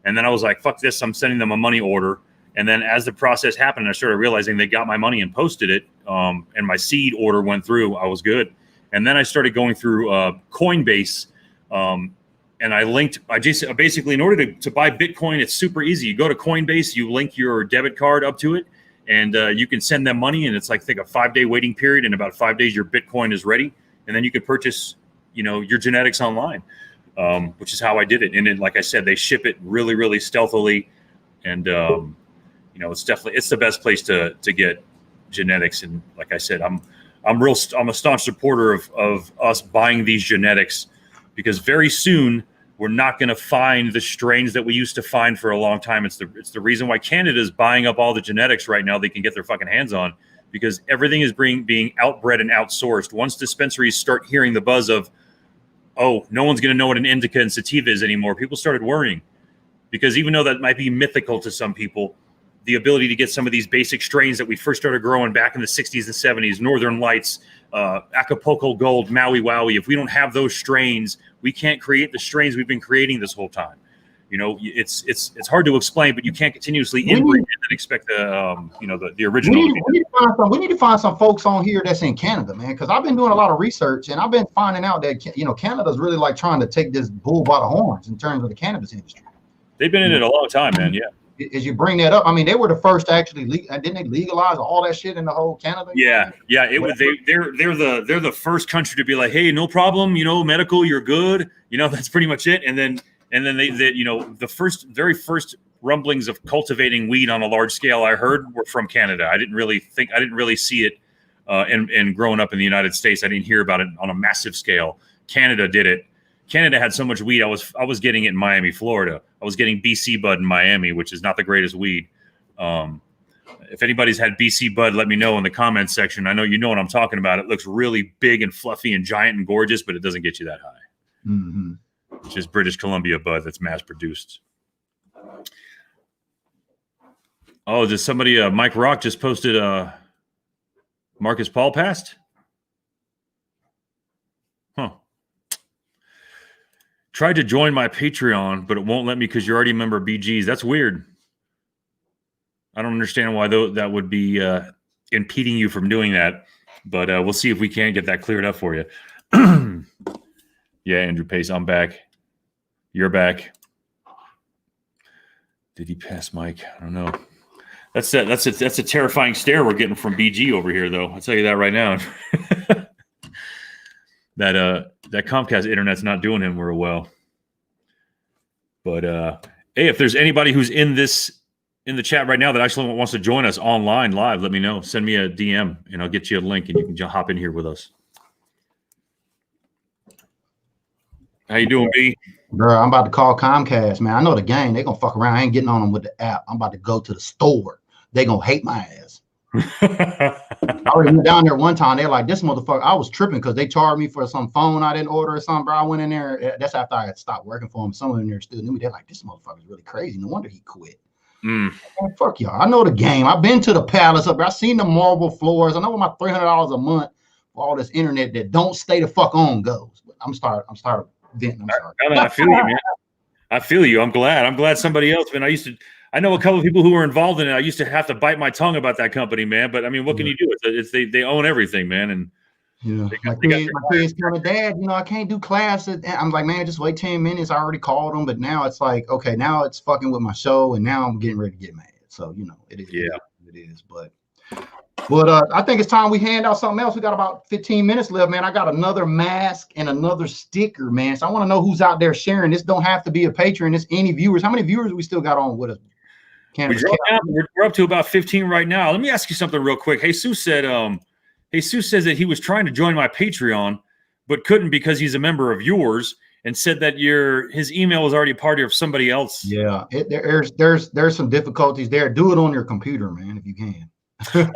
and then I was like, fuck this, I'm sending them a money order. And then as the process happened, I started realizing they got my money and posted it, and my seed order went through. I was good. And then I started going through Coinbase, and I just basically, in order to buy Bitcoin, it's super easy. You go to Coinbase, you link your debit card up to it, and you can send them money, and it's like, I think, a 5-day waiting period. In about 5 days, your Bitcoin is ready, and then you can purchase, your genetics online, which is how I did it. And then, like I said, they ship it really, really stealthily, and it's the best place to get genetics. And like I said, I'm a staunch supporter of us buying these genetics, because very soon we're not going to find the strains that we used to find for a long time. It's the reason why Canada is buying up all the genetics right now they can get their fucking hands on, because everything is being outbred and outsourced. Once dispensaries start hearing the buzz of, oh, no one's going to know what an indica and sativa is anymore, people started worrying, because even though that might be mythical to some people, the ability to get some of these basic strains that we first started growing back in the 60s and 70s, Northern Lights, Acapulco Gold, Maui Wowie, if we don't have those strains, we can't create the strains we've been creating this whole time. It's hard to explain, but you can't continuously inbreed and expect the original. We need to find some folks on here that's in Canada, man, because I've been doing a lot of research, and I've been finding out that Canada's really like trying to take this bull by the horns in terms of the cannabis industry. They've been in it a long time, man. Yeah. As you bring that up, I mean, they were the first to actually didn't they legalize all that shit in the whole Canada? Yeah. It was they're the first country to be like, hey, no problem, medical, you're good. That's pretty much it. And then they the very first rumblings of cultivating weed on a large scale I heard were from Canada. I didn't really see it and growing up in the United States, I didn't hear about it on a massive scale. Canada did it. Canada had so much weed. I was getting it in Miami, Florida. I was getting BC bud in Miami, which is not the greatest weed. If anybody's had BC bud, let me know in the comments section. I know you know what I'm talking about. It looks really big and fluffy and giant and gorgeous, but it doesn't get you that high. Mm-hmm. Just British Columbia bud that's mass produced. Oh, just somebody, Mike Rock just posted Marcus Paul passed? Huh. Tried to join my Patreon, but it won't let me because you're already a member of BG's. That's weird. I don't understand why that would be impeding you from doing that, but we'll see if we can get that cleared up for you. Yeah, Andrew Pace, I'm back. You're back. Did he pass Mike? I don't know. That's a terrifying stare we're getting from BG over here, though. I'll tell you that right now. that Comcast internet's not doing him real well. But hey, if there's anybody who's in the chat right now that actually wants to join us online live, let me know. Send me a DM and I'll get you a link and you can hop in here with us. How you doing, B? Bro, I'm about to call Comcast, man. I know the game. They gonna fuck around. I ain't getting on them with the app. I'm about to go to the store. They gonna hate my ass. I already went down there one time. They're like, this motherfucker. I was tripping because they charged me for some phone I didn't order or something, bro. I went in there. That's after I had stopped working for them. Someone in there still knew me. They're like, this motherfucker's really crazy. No wonder he quit. Man, fuck y'all. I know the game. I've been to the palace up there. I've seen the marble floors. I know where my $300 a month for all this internet that don't stay the fuck on goes. But I'm started venting. I'm sorry. I feel you, man. I feel you. I'm glad somebody else, man. I know a couple of people who were involved in it. I used to have to bite my tongue about that company, man. But I mean, what can you do? They own everything, man. And my kids tell me, Dad, I can't do class. I'm like, man, just wait 10 minutes. I already called them, but now it's like, okay, now it's fucking with my show, and now I'm getting ready to get mad. So it is. Yeah, it is. But I think it's time we hand out something else. We got about 15 minutes left, man. I got another mask and another sticker, man. So I want to know who's out there sharing. This don't have to be a patron. It's any viewers. How many viewers we still got on with us? We're up to about 15 right now. Let me ask you something real quick. Jesus said, Jesus says that he was trying to join my Patreon, but couldn't because he's a member of yours, and said that his email was already part of somebody else. Yeah, there's some difficulties there. Do it on your computer, man, if you can. Okay,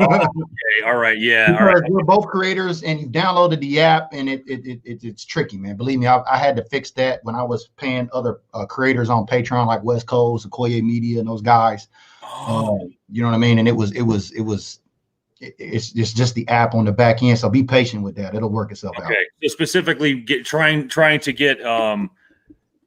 all right, yeah. All right. We're both creators, and you downloaded the app, and it's tricky, man. Believe me, I had to fix that when I was paying other creators on Patreon, like West Coast, Sequoia Media, and those guys. You know what I mean? And it's just the app on the back end. So be patient with that; it'll work itself out. Okay. So specifically, trying to get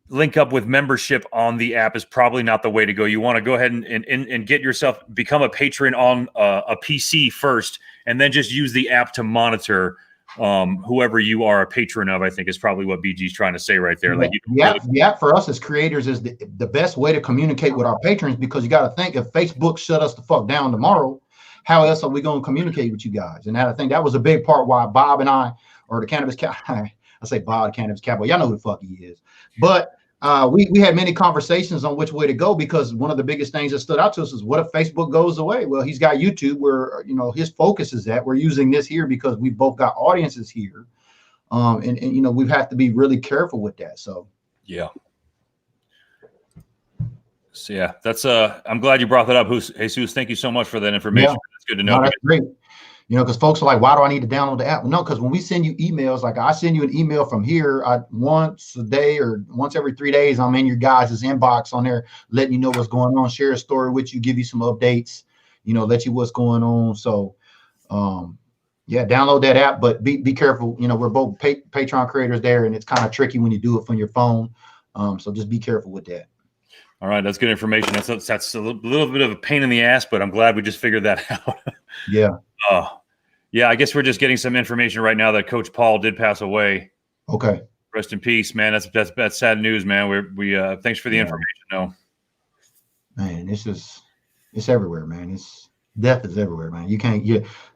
link up with membership on the app is probably not the way to go. You want to go ahead and get yourself, become a patron on a PC first, and then just use the app to monitor whoever you are a patron of. I think is probably what BG's trying to say right there. Yeah. Like the app for us as creators is the best way to communicate with our patrons, because you got to think, if Facebook shut us the fuck down tomorrow, how else are we going to communicate with you guys? And I think that was a big part why Bob and I, or the Cannabis Cowboy, I say Bob, the Cannabis Cowboy, y'all know who the fuck he is. But we had many conversations on which way to go, because one of the biggest things that stood out to us is, what if Facebook goes away? Well, he's got YouTube where, his focus is at. We're using this here because we both got audiences here. And we have to be really careful with that. So, yeah. So, yeah, that's I'm glad you brought that up. Jesus, thank you so much for that information. Yeah. That's good to know. No, that's great. Because folks are like, why do I need to download the app? No, because when we send you emails, like I send you an email from here once a day or once every 3 days, I'm in your guys' inbox on there, letting you know what's going on, share a story with you, give you some updates, let you what's going on. So, yeah, download that app, but be careful. We're both Patreon creators there, and it's kind of tricky when you do it from your phone. So just be careful with that. All right, that's good information. That's a little bit of a pain in the ass, but I'm glad we just figured that out. Yeah. Yeah, I guess we're just getting some information right now that Coach Paul did pass away. Okay. Rest in peace, man. That's sad news, man. We thanks for the information. No. Man, it's everywhere, man. Death is everywhere, man.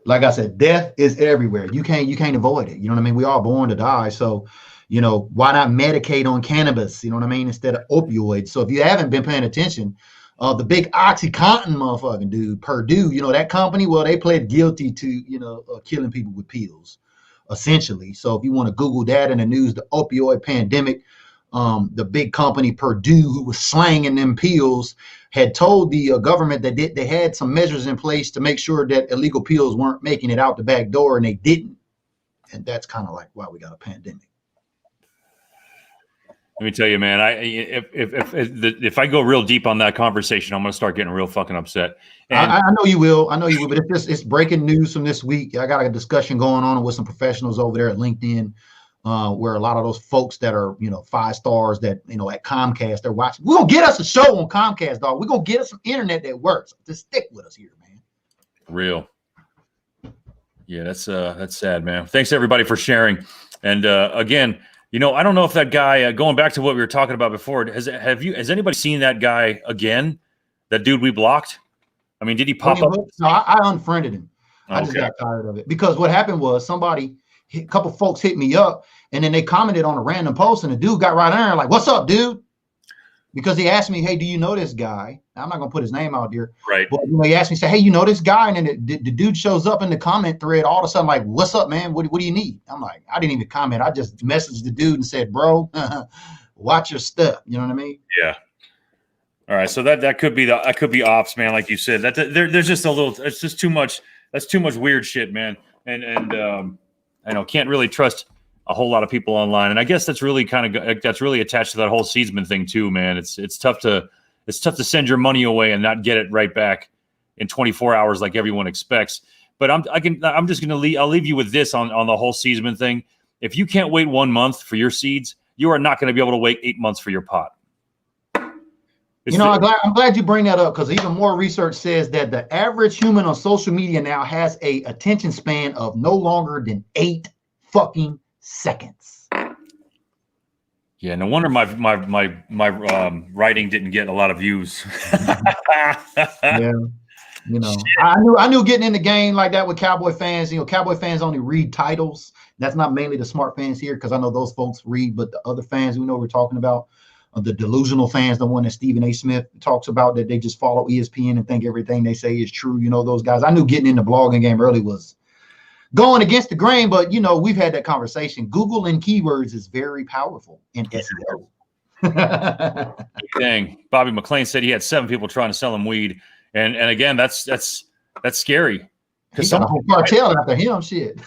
Like I said, death is everywhere. You can't avoid it. You know what I mean? We all born to die. So, why not medicate on cannabis? You know what I mean? Instead of opioids. So if you haven't been paying attention, the big OxyContin motherfucking dude, Purdue, that company, well, they pled guilty to, killing people with pills, essentially. So if you want to Google that in the news, the opioid pandemic, the big company Purdue, who was slanging them pills, had told the government that they had some measures in place to make sure that illegal pills weren't making it out the back door, and they didn't. And that's kind of like why we got a pandemic. Let me tell you, man. If I go real deep on that conversation, I'm gonna start getting real fucking upset. And I know you will. I know you will. But it's breaking news from this week. I got a discussion going on with some professionals over there at LinkedIn, where a lot of those folks that are 5 stars that at Comcast they're watching. We're gonna get us a show on Comcast, dog. We're gonna get us some internet that works. Just stick with us here, man. real. Yeah, that's sad, man. Thanks everybody for sharing. And again, I don't know if that guy, going back to what we were talking about before, has anybody seen that guy again? That dude we blocked? I mean, did he pop up? No, I unfriended him. I just got tired of it because what happened was a couple folks hit me up and then they commented on a random post and the dude got right there like, "What's up, dude?" Because he asked me, "Hey, do you know this guy?" I'm not gonna put his name out there, right? But he asked me, "Say, hey, you know this guy?" And then the dude shows up in the comment thread all of a sudden, like, "What's up, man? What do you need?" I'm like, I didn't even comment. I just messaged the dude and said, "Bro, watch your step." You know what I mean? Yeah. All right. So that could be ops, man. Like you said, there's just a little. It's just too much. That's too much weird shit, man. And I know can't really trust a whole lot of people online. And I guess that's really that's really attached to that whole Seedsman thing too, man. It's tough to send your money away and not get it right back in 24 hours like everyone expects. But I'm just gonna I'll leave you with this on the whole Seedsman thing. If you can't wait 1 month for your seeds, you are not going to be able to wait 8 months for your pot. I'm glad you bring that up because even more research says that the average human on social media now has a attention span of no longer than 8 fucking seconds. Yeah, no wonder my writing didn't get a lot of views. Yeah, I knew getting in the game like that with Cowboy fans. Cowboy fans only read titles. That's not mainly the smart fans here because I know those folks read, but the other fans we know we're talking about. The delusional fans, the one that Stephen A. Smith talks about, that they just follow ESPN and think everything they say is true. Those guys. I knew getting in the blogging game early was going against the grain, but we've had that conversation. Google and keywords is very powerful in SEO. Dang, Bobby McLean said he had 7 people trying to sell him weed, and again, that's scary because some whole cartel after him. Shit.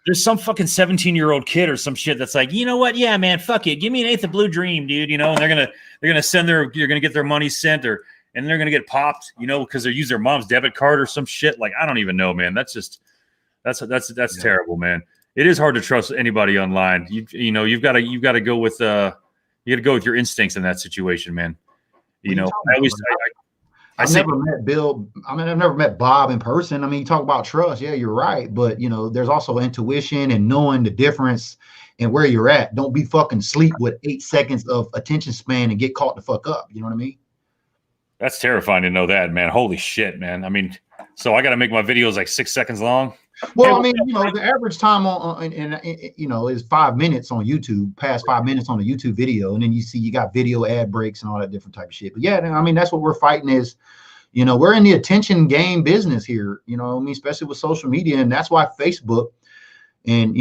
There's some fucking 17-year-old kid or some shit that's like, you know what? Yeah, man, fuck it. Give me an eighth of Blue Dream, dude. And they're gonna send you're gonna get their money sent, and they're gonna get popped, because they use their mom's debit card or some shit. Like, I don't even know, man. That's terrible, man. It is hard to trust anybody online. You've got to go with your instincts in that situation, man. I've never met Bill. I've never met Bob in person. I mean, you talk about trust. Yeah, you're right. But, there's also intuition and knowing the difference and where you're at. Don't be fucking sleep with 8 seconds of attention span and get caught the fuck up. You know what I mean? That's terrifying to know that, man. Holy shit, man. I mean, so I got to make my videos like 6 seconds long. Well, I mean, the average time is 5 minutes on YouTube, past 5 minutes on a YouTube video. And then you got video ad breaks and all that different type of shit. But yeah, I mean, that's what we're fighting is, we're in the attention game business here, especially with social media. And that's why Facebook and,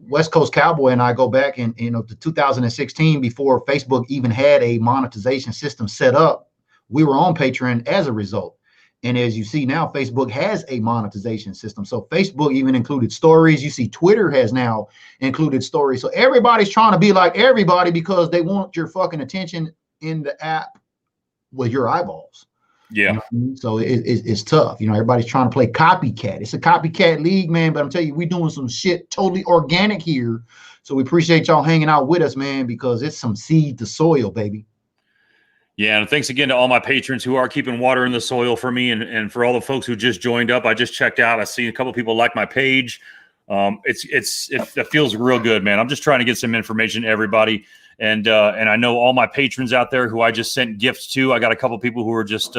West Coast Cowboy and I go back and, to 2016, before Facebook even had a monetization system set up, we were on Patreon as a result. And as you see now, Facebook has a monetization system. So Facebook even included stories. You see Twitter has now included stories. So everybody's trying to be like everybody because they want your fucking attention in the app with your eyeballs. Yeah. So it's tough. Everybody's trying to play copycat. It's a copycat league, man. But I'm telling you, we're doing some shit totally organic here. So we appreciate y'all hanging out with us, man, because it's some seed to soil, baby. Yeah, and thanks again to all my patrons who are keeping water in the soil for me, and for all the folks who just joined up. I just checked out. I see a couple people like my page. It feels real good, man. I'm just trying to get some information to everybody, and I know all my patrons out there who I just sent gifts to. I got a couple people who are just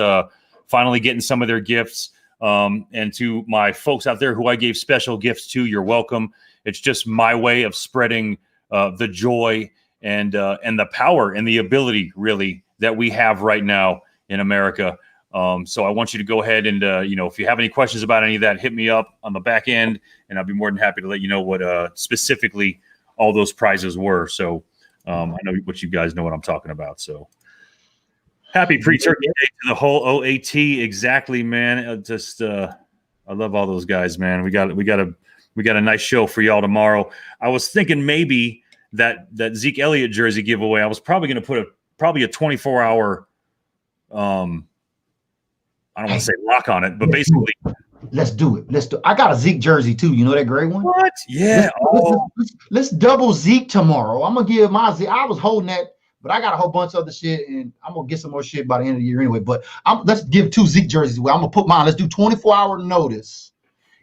finally getting some of their gifts, and to my folks out there who I gave special gifts to, you're welcome. It's just my way of spreading the joy and the power and the ability, really, that we have right now in America. So I want you to go ahead and, if you have any questions about any of that, hit me up on the back end, and I'll be more than happy to let you know what specifically all those prizes were. So I know what you guys know what I'm talking about. So happy pre-turkey day to the whole OAT. Exactly, man. I love all those guys, man. We got a nice show for y'all tomorrow. I was thinking maybe that Zeke Elliott jersey giveaway, I was probably going to put probably a 24-hour, I don't want to say lock on it, but basically. Let's do it. I got a Zeke jersey too. You know that gray one? What? Yeah. Let's double Zeke tomorrow. I'm going to give my Zeke. I was holding that, but I got a whole bunch of other shit, and I'm going to get some more shit by the end of the year anyway. But let's give 2 Zeke jerseys away. I'm going to put mine. Let's do 24-hour notice.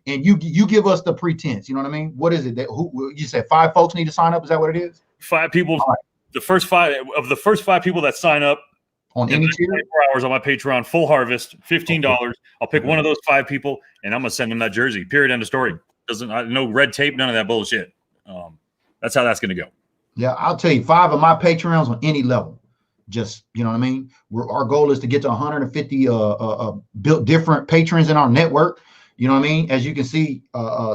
And you give us the pretense. You know what I mean? What is it? Who you said 5 folks need to sign up? Is that what it is? 5 people. Right. The first 5 people that sign up on any tier, 24 hours on my Patreon, full harvest, $15. I'll pick one of those 5 people, and I'm gonna send them that jersey. Period. End of story. No red tape, none of that bullshit. That's how that's gonna go. Yeah, I'll tell you, 5 of my Patreons on any level. Just, you know what I mean? Our goal is to get to 150 built different patrons in our network. You know what I mean? As you can see,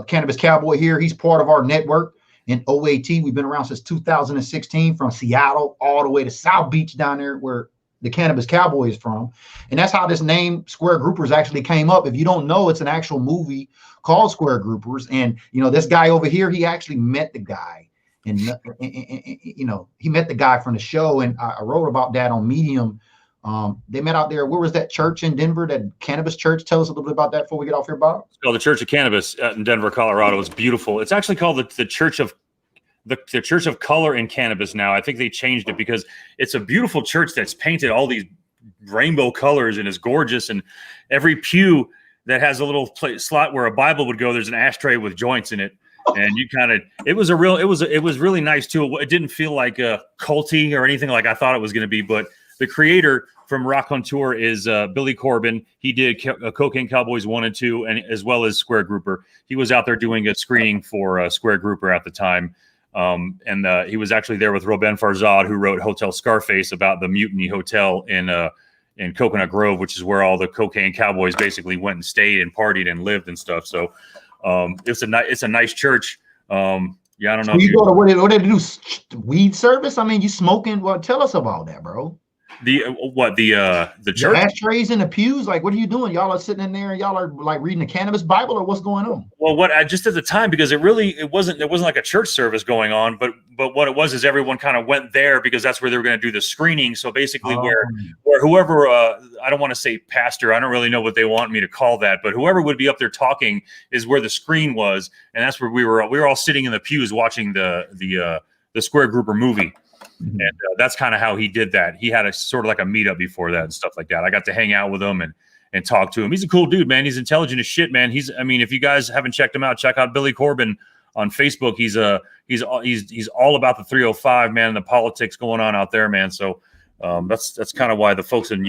Cannabis Cowboy here, he's part of our network in OAT. We've been around since 2016 from Seattle all the way to South Beach down there where the Cannabis Cowboy is from. And that's how this name Square Groupers actually came up. If you don't know, it's an actual movie called Square Groupers. And, you know, this guy over here, he actually met the guy. And you know, he met the guy from the show. And I wrote about that on Medium. They met out there. Where was that church in Denver, that cannabis church? Tell us a little bit about that before we get off here, Bob. It's called the Church of Cannabis in Denver, Colorado. It's beautiful. It's actually called the Church of the Church of Color and Cannabis now. I think they changed it because it's a beautiful church that's painted all these rainbow colors and is gorgeous. And every pew that has a little slot where a Bible would go, there's an ashtray with joints in it. And you kind of, it was really nice too. It didn't feel like culty or anything like I thought it was going to be. But the creator from Rock on Tour is Billy Corbin. He did Cocaine Cowboys 1 and 2, and as well as Square Grouper. He was out there doing a screening for Square Grouper at the time. And he was actually there with Robin Farzad, who wrote Hotel Scarface about the Mutiny Hotel in Coconut Grove, which is where all the Cocaine Cowboys basically went and stayed and partied and lived and stuff. So it's a nice church. Yeah, I don't know. So you go to what did they do? Weed service? I mean, you smoking? Well, tell us about that, bro. The church? The ashtrays in the pews? Like, what are you doing? Y'all are sitting in there and y'all are like reading the Cannabis Bible, or what's going on? Well, just at the time, because there wasn't like a church service going on, but what it was is everyone kind of went there because that's where they were going to do the screening. So basically where whoever, I don't want to say pastor, I don't really know what they want me to call that, but whoever would be up there talking is where the screen was. And that's where we were all sitting in the pews watching the Square Grouper movie. Mm-hmm. And that's kind of how he did that. He had a sort of like a meetup before that and stuff like that. I got to hang out with him and talk to him. He's a cool dude, man. He's intelligent as shit, man. If you guys haven't checked him out, check out Billy Corbin on Facebook. He's all about the 305, man, and the politics going on out there, man. So that's kind of why the folks in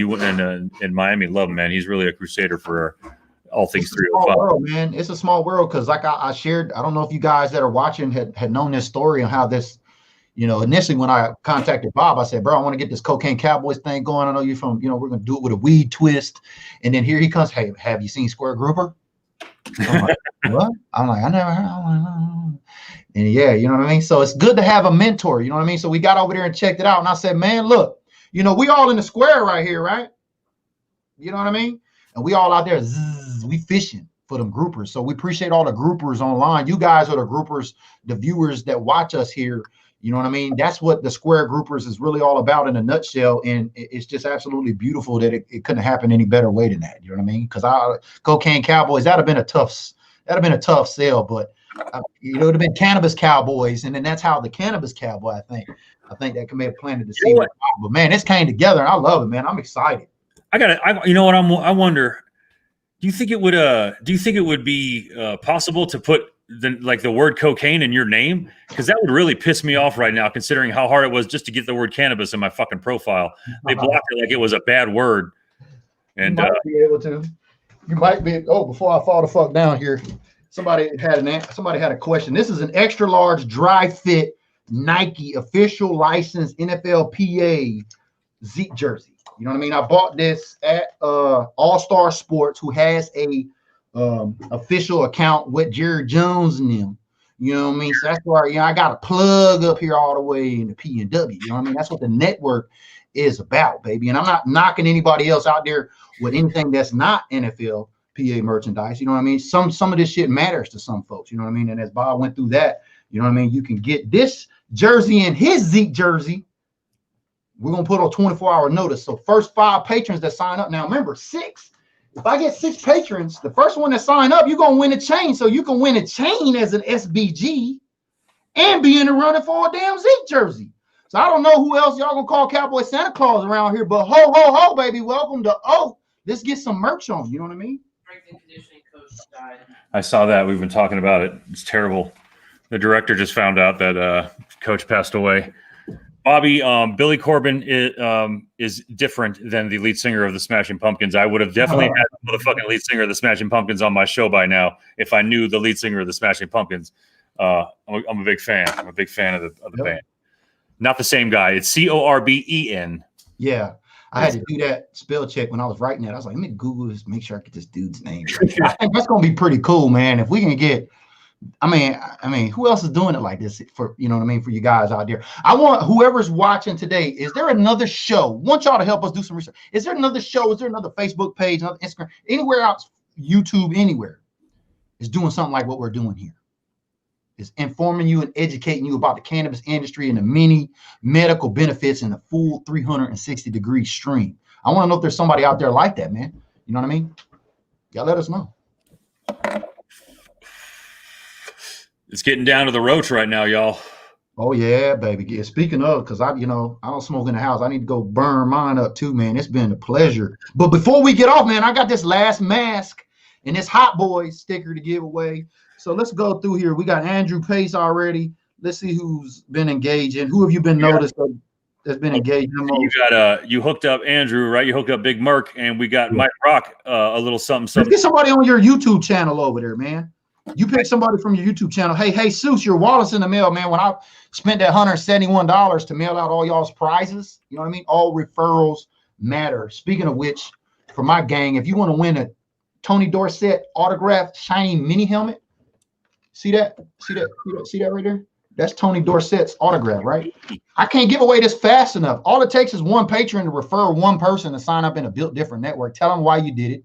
Miami love him, man. He's really a crusader for all things 305. World, man. It's a small world because, like I shared, I don't know if you guys that are watching had known this story on how this. You know, initially when I contacted Bob, I said, bro, I want to get this Cocaine Cowboys thing going. I know you're from, we're going to do it with a weed twist. And then here he comes. Hey, have you seen Square Grouper? I'm like, what? I'm like, I never heard. I'm like, and yeah, you know what I mean? So it's good to have a mentor. You know what I mean? So we got over there and checked it out. And I said, man, look, we all in the square right here, right? You know what I mean? And we all out there, we fishing for them groupers. So we appreciate all the groupers online. You guys are the groupers, the viewers that watch us here. You know what I mean? That's what the Square Groupers is really all about in a nutshell. And it's just absolutely beautiful that it couldn't happen any better way than that. You know what I mean? Because Cocaine Cowboys, that'd have been a tough sell, but it would have been Cannabis Cowboys. And then that's how the Cannabis Cowboy, I think that may have planted the seed. But man, this came together and I love it, man. I'm excited. I wonder, do you think it would be possible to put the word cocaine in your name? Because that would really piss me off right now, considering how hard it was just to get the word cannabis in my fucking profile. They blocked it like it was a bad word. And you might be able to. You might be. Oh, before I fall the fuck down here, somebody had a question. This is an extra large dry fit Nike official licensed NFLPA Zeke jersey. You know what I mean? I bought this at All Star Sports, who has a official account with Jerry Jones and them. You know what I mean? So that's why I got a plug up here all the way in the PNW. You know what I mean? That's what the network is about, baby. And I'm not knocking anybody else out there with anything that's not NFL PA merchandise. You know what I mean? Some of this shit matters to some folks. You know what I mean? And as Bob went through that, You know what I mean? You can get this jersey and his Zeke jersey. We're going to put on 24-hour notice. So first 5 patrons that sign up. Now, remember, 6. If I get 6 patrons, the first one that sign up, you're going to win a chain. So you can win a chain as an SBG and be in the running for a damn Zeke jersey. So I don't know who else y'all going to call Cowboy Santa Claus around here, but ho, ho, ho, baby. Welcome to let's get some merch on. You know what I mean? Strength and conditioning coach died. I saw that. We've been talking about it. It's terrible. The director just found out that coach passed away. Bobby, Billy Corben is different than the lead singer of the Smashing Pumpkins. I would have definitely had the motherfucking lead singer of the Smashing Pumpkins on my show by now if I knew the lead singer of the Smashing Pumpkins. I'm a big fan. I'm a big fan of the band. Not the same guy. It's Corben. Yeah. I had to do that spell check when I was writing that. I was like, let me Google this, make sure I get this dude's name. I think that's going to be pretty cool, man. If we can get, I mean, who else is doing it like this for, you know what I mean, for you guys out there? I want whoever's watching today, is there another show? I want y'all to help us do some research. Is there another show? Is there another Facebook page, another Instagram, anywhere else, YouTube, anywhere is doing something like what we're doing here? Is informing you and educating you about the cannabis industry and the many medical benefits in the full 360-degree stream. I want to know if there's somebody out there like that, man. You know what I mean? Y'all let us know. It's getting down to the roach right now, y'all. Oh yeah, baby. Yeah, speaking of, because I don't smoke in the house. I need to go burn mine up too, man. It's been a pleasure. But before we get off, man, I got this last mask and this Hot Boy sticker to give away. So let's go through here. We got Andrew Pace already. Let's see who's been engaging. Who have you been noticed that's been engaging the most? You got you hooked up Andrew, right? You hooked up Big Merc, and we got Mike Rock a little something. Let's get somebody on your YouTube channel over there, man. You pick somebody from your YouTube channel. Hey, Seuss, your wallet's in the mail, man. When I spent that $171 to mail out all y'all's prizes, you know what I mean? All referrals matter. Speaking of which, for my gang, if you want to win a Tony Dorsett autographed shiny mini helmet, see that right there? That's Tony Dorsett's autograph, right? I can't give away this fast enough. All it takes is one patron to refer one person to sign up in a Built Different network. Tell them why you did it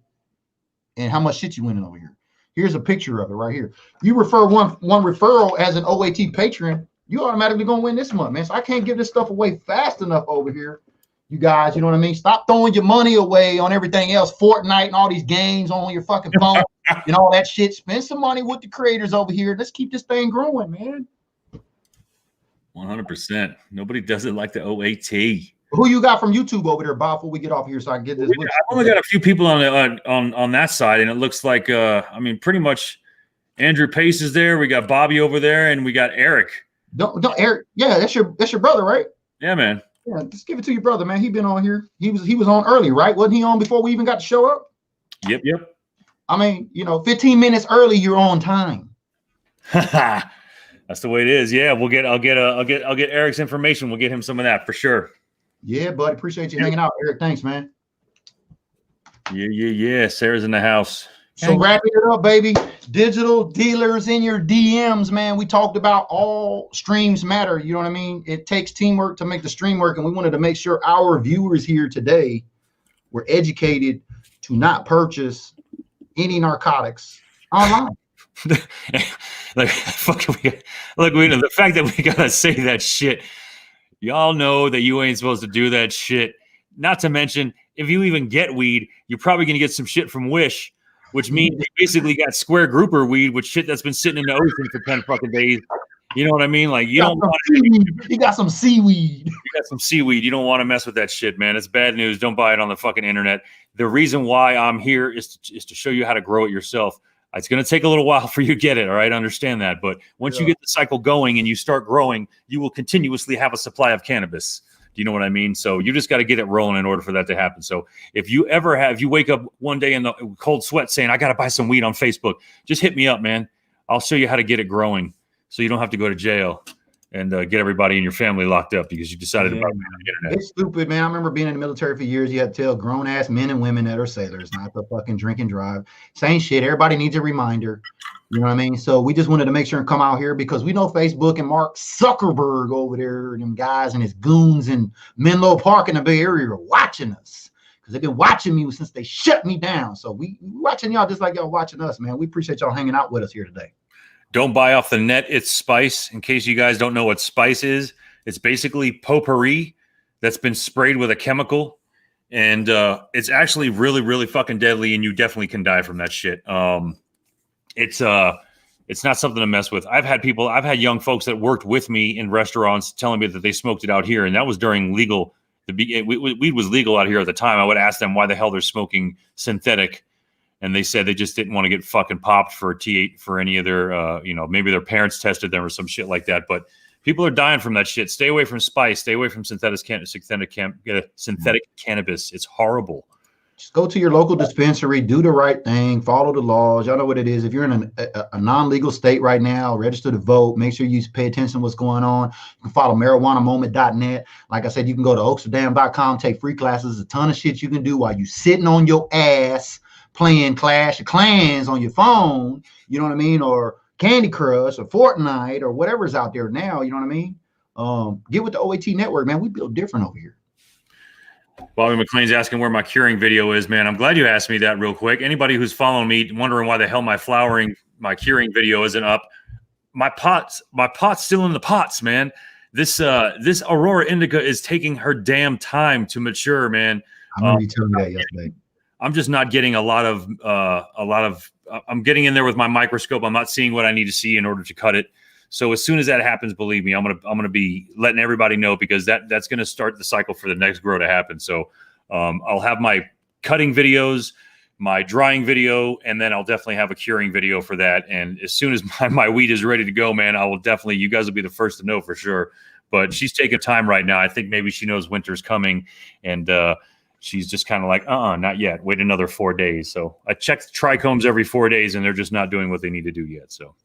and how much shit you winning over here. Here's a picture of it right here. You refer one referral as an OAT patron, you automatically gonna win this month, man. So I can't give this stuff away fast enough over here. You guys, you know what I mean? Stop throwing your money away on everything else, Fortnite and all these games on your fucking phone and all that shit. Spend some money with the creators over here. Let's keep this thing growing, man. 100%. Nobody does it like the OAT. Who you got from YouTube over there, Bob, before we get off here so I can get this? I've only got a few people on that side, and it looks like, pretty much Andrew Pace is there. We got Bobby over there, and we got Eric. Don't Eric. Yeah, that's your brother, right? Yeah, man. Yeah, just give it to your brother, man. He been on here. He was on early, right? Wasn't he on before we even got to show up? Yep. I mean, 15 minutes early, you're on time. That's the way it is. Yeah, I'll get Eric's information. We'll get him some of that for sure. Yeah, buddy. Appreciate you hanging out, Eric. Thanks, man. Yeah. Sarah's in the house. So wrapping it up, baby. Digital dealers in your DMs, man. We talked about all streams matter. You know what I mean? It takes teamwork to make the stream work, and we wanted to make sure our viewers here today were educated to not purchase any narcotics online. The fact that we gotta say that shit. Y'all know that you ain't supposed to do that shit. Not to mention, if you even get weed, you're probably going to get some shit from Wish, which means you basically got square grouper weed with shit that's been sitting in the ocean for 10 fucking days. You know what I mean? Like, you don't want to. You got some seaweed. You got some seaweed. You don't want to mess with that shit, man. It's bad news. Don't buy it on the fucking internet. The reason why I'm here is to show you how to grow it yourself. It's going to take a little while for you to get it, all right? Understand that. But once you get the cycle going and you start growing, you will continuously have a supply of cannabis. Do you know what I mean? So you just got to get it rolling in order for that to happen. So if you wake up one day in the cold sweat saying, I got to buy some weed on Facebook, just hit me up, man. I'll show you how to get it growing so you don't have to go to jail and get everybody in your family locked up because you decided to buy it on the internet. It's stupid, man. I remember being in the military for years. You had to tell grown-ass men and women that are sailors not to fucking drink and drive. Same shit. Everybody needs a reminder. You know what I mean? So we just wanted to make sure and come out here because we know Facebook and Mark Zuckerberg over there, them guys and his goons in Menlo Park in the Bay Area are watching us because they've been watching me since they shut me down. So we watching y'all just like y'all watching us, man. We appreciate y'all hanging out with us here today. Don't buy off the net. It's spice. In case you guys don't know what spice is, it's basically potpourri that's been sprayed with a chemical, and it's actually really, really fucking deadly, and you definitely can die from that shit. It's not something to mess with. I've had young folks that worked with me in restaurants telling me that they smoked it out here, and that was during legal. Weed was legal out here at the time. I would ask them why the hell they're smoking synthetic. And they said they just didn't want to get fucking popped for T8 for any of their, maybe their parents tested them or some shit like that. But people are dying from that shit. Stay away from spice. Stay away from synthetic cannabis. It's horrible. Just go to your local dispensary, do the right thing, follow the laws. Y'all know what it is. If you're in a non-legal state right now, register to vote. Make sure you pay attention to what's going on. You can follow marijuanamoment.net. Like I said, you can go to oaksterdam.com, take free classes. A ton of shit you can do while you sitting on your ass playing Clash of Clans on your phone, you know what I mean, or Candy Crush or Fortnite or whatever's out there now, you know what I mean? Get with the OAT network, man. We build different over here. Bobby McLean's asking where my curing video is, man. I'm glad you asked me that real quick. Anybody who's following me wondering why the hell my curing video isn't up, my pot's still in the pots, man. This Aurora Indica is taking her damn time to mature, man. I remember you telling me that yesterday. I'm just not getting I'm getting in there with my microscope. I'm not seeing what I need to see in order to cut it. So as soon as that happens, believe me, I'm gonna be letting everybody know, because that's gonna start the cycle for the next grow to happen. So I'll have my cutting videos, my drying video, and then I'll definitely have a curing video for that. And as soon as my weed is ready to go, man, I will definitely, you guys will be the first to know for sure. But she's taking time right now. I think maybe she knows winter's coming, and she's just kind of like, not yet. Wait another 4 days. So I check the trichomes every 4 days, and they're just not doing what they need to do yet. So,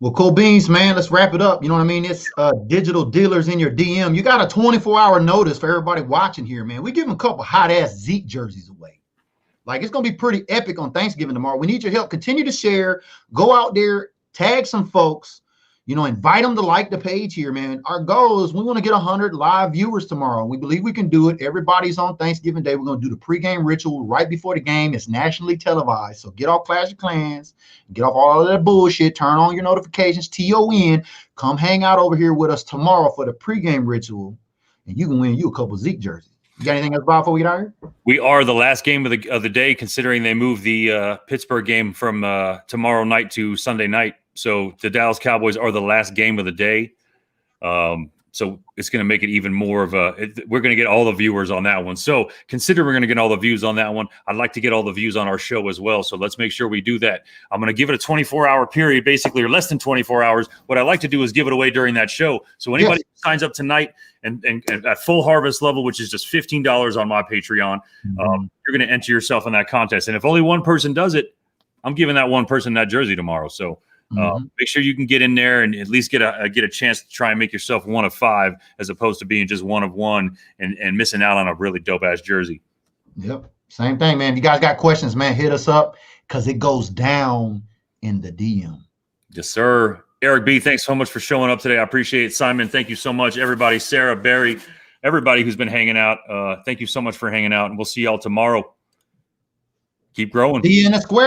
well, cool beans, man. Let's wrap it up. You know what I mean? It's digital dealers in your DM. You got a 24-hour notice for everybody watching here, man. We give them a couple hot-ass Zeke jerseys away. Like, it's going to be pretty epic on Thanksgiving tomorrow. We need your help. Continue to share. Go out there, tag some folks. Invite them to like the page here, man. Our goal is we want to get 100 live viewers tomorrow. We believe we can do it. Everybody's on Thanksgiving Day. We're going to do the pregame ritual right before the game. It's nationally televised. So get off Clash of Clans, get off all of that bullshit, turn on your notifications, TON. Come hang out over here with us tomorrow for the pregame ritual, and you can win you a couple Zeke jerseys. You got anything else, Bob, before we get out here? We are the last game of the day, considering they moved the Pittsburgh game from tomorrow night to Sunday night. So the Dallas Cowboys are the last game of the day. So it's going to make it even more of we're going to get all the viewers on that one. So consider we're going to get all the views on that one. I'd like to get all the views on our show as well. So let's make sure we do that. I'm going to give it a 24-hour period, basically, or less than 24 hours. What I like to do is give it away during that show. So anybody who signs up tonight and at full harvest level, which is just $15 on my Patreon, you're going to enter yourself in that contest. And if only one person does it, I'm giving that one person that jersey tomorrow. So make sure you can get in there and at least get a chance to try and make yourself one of 5, as opposed to being just one of 1 and missing out on a really dope ass jersey. Yep. Same thing, man. If you guys got questions, man, hit us up, because it goes down in the DM. Yes, sir. Eric B., thanks so much for showing up today. I appreciate it. Simon, thank you so much. Everybody, Sarah, Barry, everybody who's been hanging out. Thank you so much for hanging out, and we'll see y'all tomorrow. Keep growing. See you in the square.